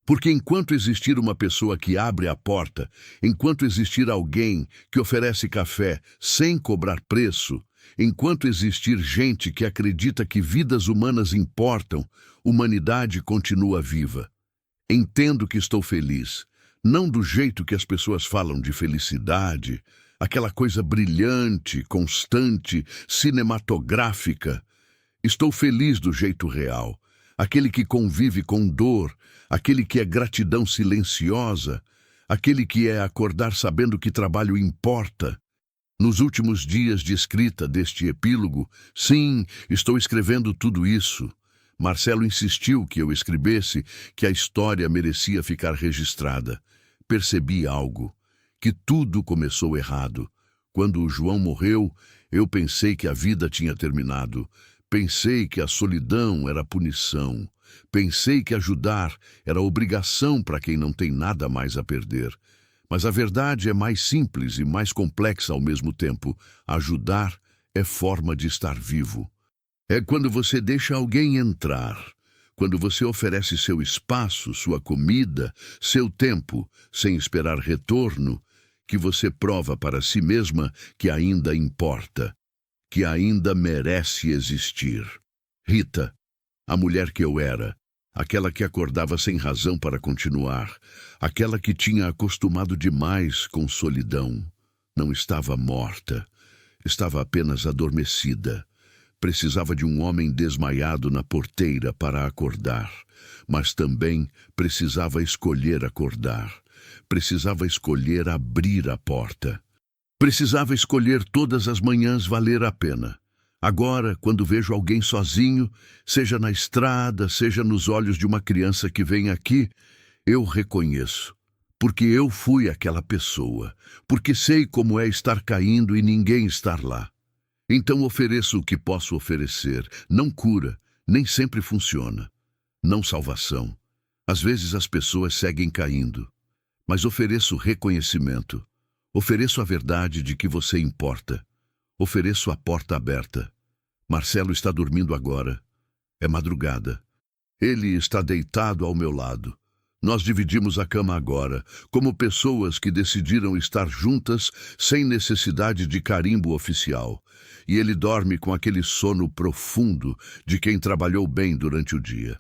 Porque enquanto existir uma pessoa que abre a porta, enquanto existir alguém que oferece café sem cobrar preço, enquanto existir gente que acredita que vidas humanas importam, humanidade continua viva. Entendo que estou feliz. Não do jeito que as pessoas falam de felicidade, aquela coisa brilhante, constante, cinematográfica. Estou feliz do jeito real, aquele que convive com dor, aquele que é gratidão silenciosa, aquele que é acordar sabendo que trabalho importa. Nos últimos dias de escrita deste epílogo, sim, estou escrevendo tudo isso. Marcelo insistiu que eu escrevesse, que a história merecia ficar registrada. Percebi algo, que tudo começou errado. Quando o João morreu, eu pensei que a vida tinha terminado. Pensei que a solidão era punição. Pensei que ajudar era obrigação para quem não tem nada mais a perder. Mas a verdade é mais simples e mais complexa ao mesmo tempo. Ajudar é forma de estar vivo. É quando você deixa alguém entrar, quando você oferece seu espaço, sua comida, seu tempo, sem esperar retorno, que você prova para si mesma que ainda importa, que ainda merece existir. Rita, a mulher que eu era, aquela que acordava sem razão para continuar, aquela que tinha acostumado demais com solidão, não estava morta, estava apenas adormecida. Precisava de um homem desmaiado na porteira para acordar, mas também precisava escolher acordar. Precisava escolher abrir a porta. Precisava escolher todas as manhãs valer a pena. Agora, quando vejo alguém sozinho, seja na estrada, seja nos olhos de uma criança que vem aqui, eu reconheço. Porque eu fui aquela pessoa. Porque sei como é estar caindo e ninguém estar lá. Então ofereço o que posso oferecer. Não cura, nem sempre funciona. Não salvação. Às vezes as pessoas seguem caindo. Mas ofereço reconhecimento. Ofereço a verdade de que você importa. Ofereço a porta aberta. Marcelo está dormindo agora. É madrugada. Ele está deitado ao meu lado. Nós dividimos a cama agora, como pessoas que decidiram estar juntas sem necessidade de carimbo oficial. E ele dorme com aquele sono profundo de quem trabalhou bem durante o dia.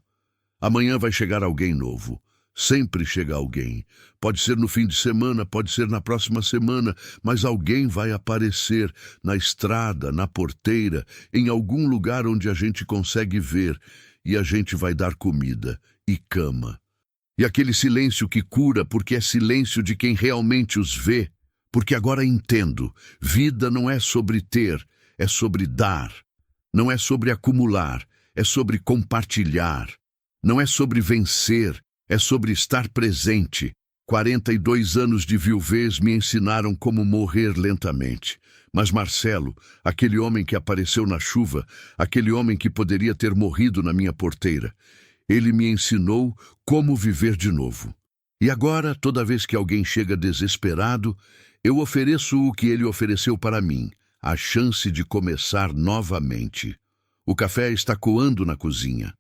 Amanhã vai chegar alguém novo. Sempre chega alguém. Pode ser no fim de semana, pode ser na próxima semana, mas alguém vai aparecer na estrada, na porteira, em algum lugar onde a gente consegue ver, e a gente vai dar comida e cama. E aquele silêncio que cura, porque é silêncio de quem realmente os vê. Porque agora entendo, vida não é sobre ter, é sobre dar. Não é sobre acumular, é sobre compartilhar. Não é sobre vencer, é sobre estar presente. 42 anos de viuvez me ensinaram como morrer lentamente. Mas Marcelo, aquele homem que apareceu na chuva, aquele homem que poderia ter morrido na minha porteira, ele me ensinou como viver de novo. E agora, toda vez que alguém chega desesperado, eu ofereço o que ele ofereceu para mim, a chance de começar novamente. O café está coando na cozinha.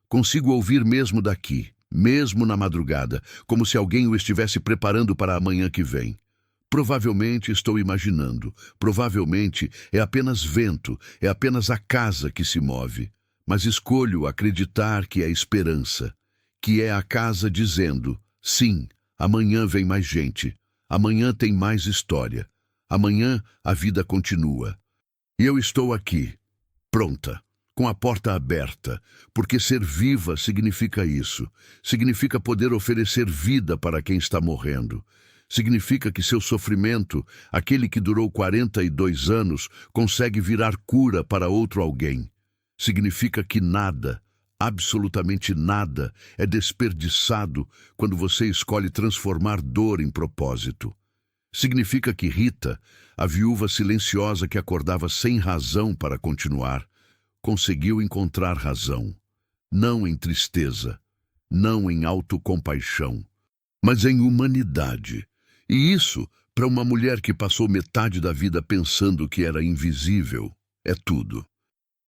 Consigo ouvir mesmo daqui, mesmo na madrugada, como se alguém o estivesse preparando para a manhã que vem. Provavelmente estou imaginando, provavelmente é apenas vento, é apenas a casa que se move. Mas escolho acreditar que é esperança, que é a casa dizendo, sim, amanhã vem mais gente, amanhã tem mais história, amanhã a vida continua. E eu estou aqui, pronta, com a porta aberta, porque ser viva significa isso, significa poder oferecer vida para quem está morrendo. Significa que seu sofrimento, aquele que durou 42 anos, consegue virar cura para outro alguém. Significa que nada, absolutamente nada, é desperdiçado quando você escolhe transformar dor em propósito. Significa que Rita, a viúva silenciosa que acordava sem razão para continuar, conseguiu encontrar razão, não em tristeza, não em autocompaixão, mas em humanidade. E isso, para uma mulher que passou metade da vida pensando que era invisível, é tudo.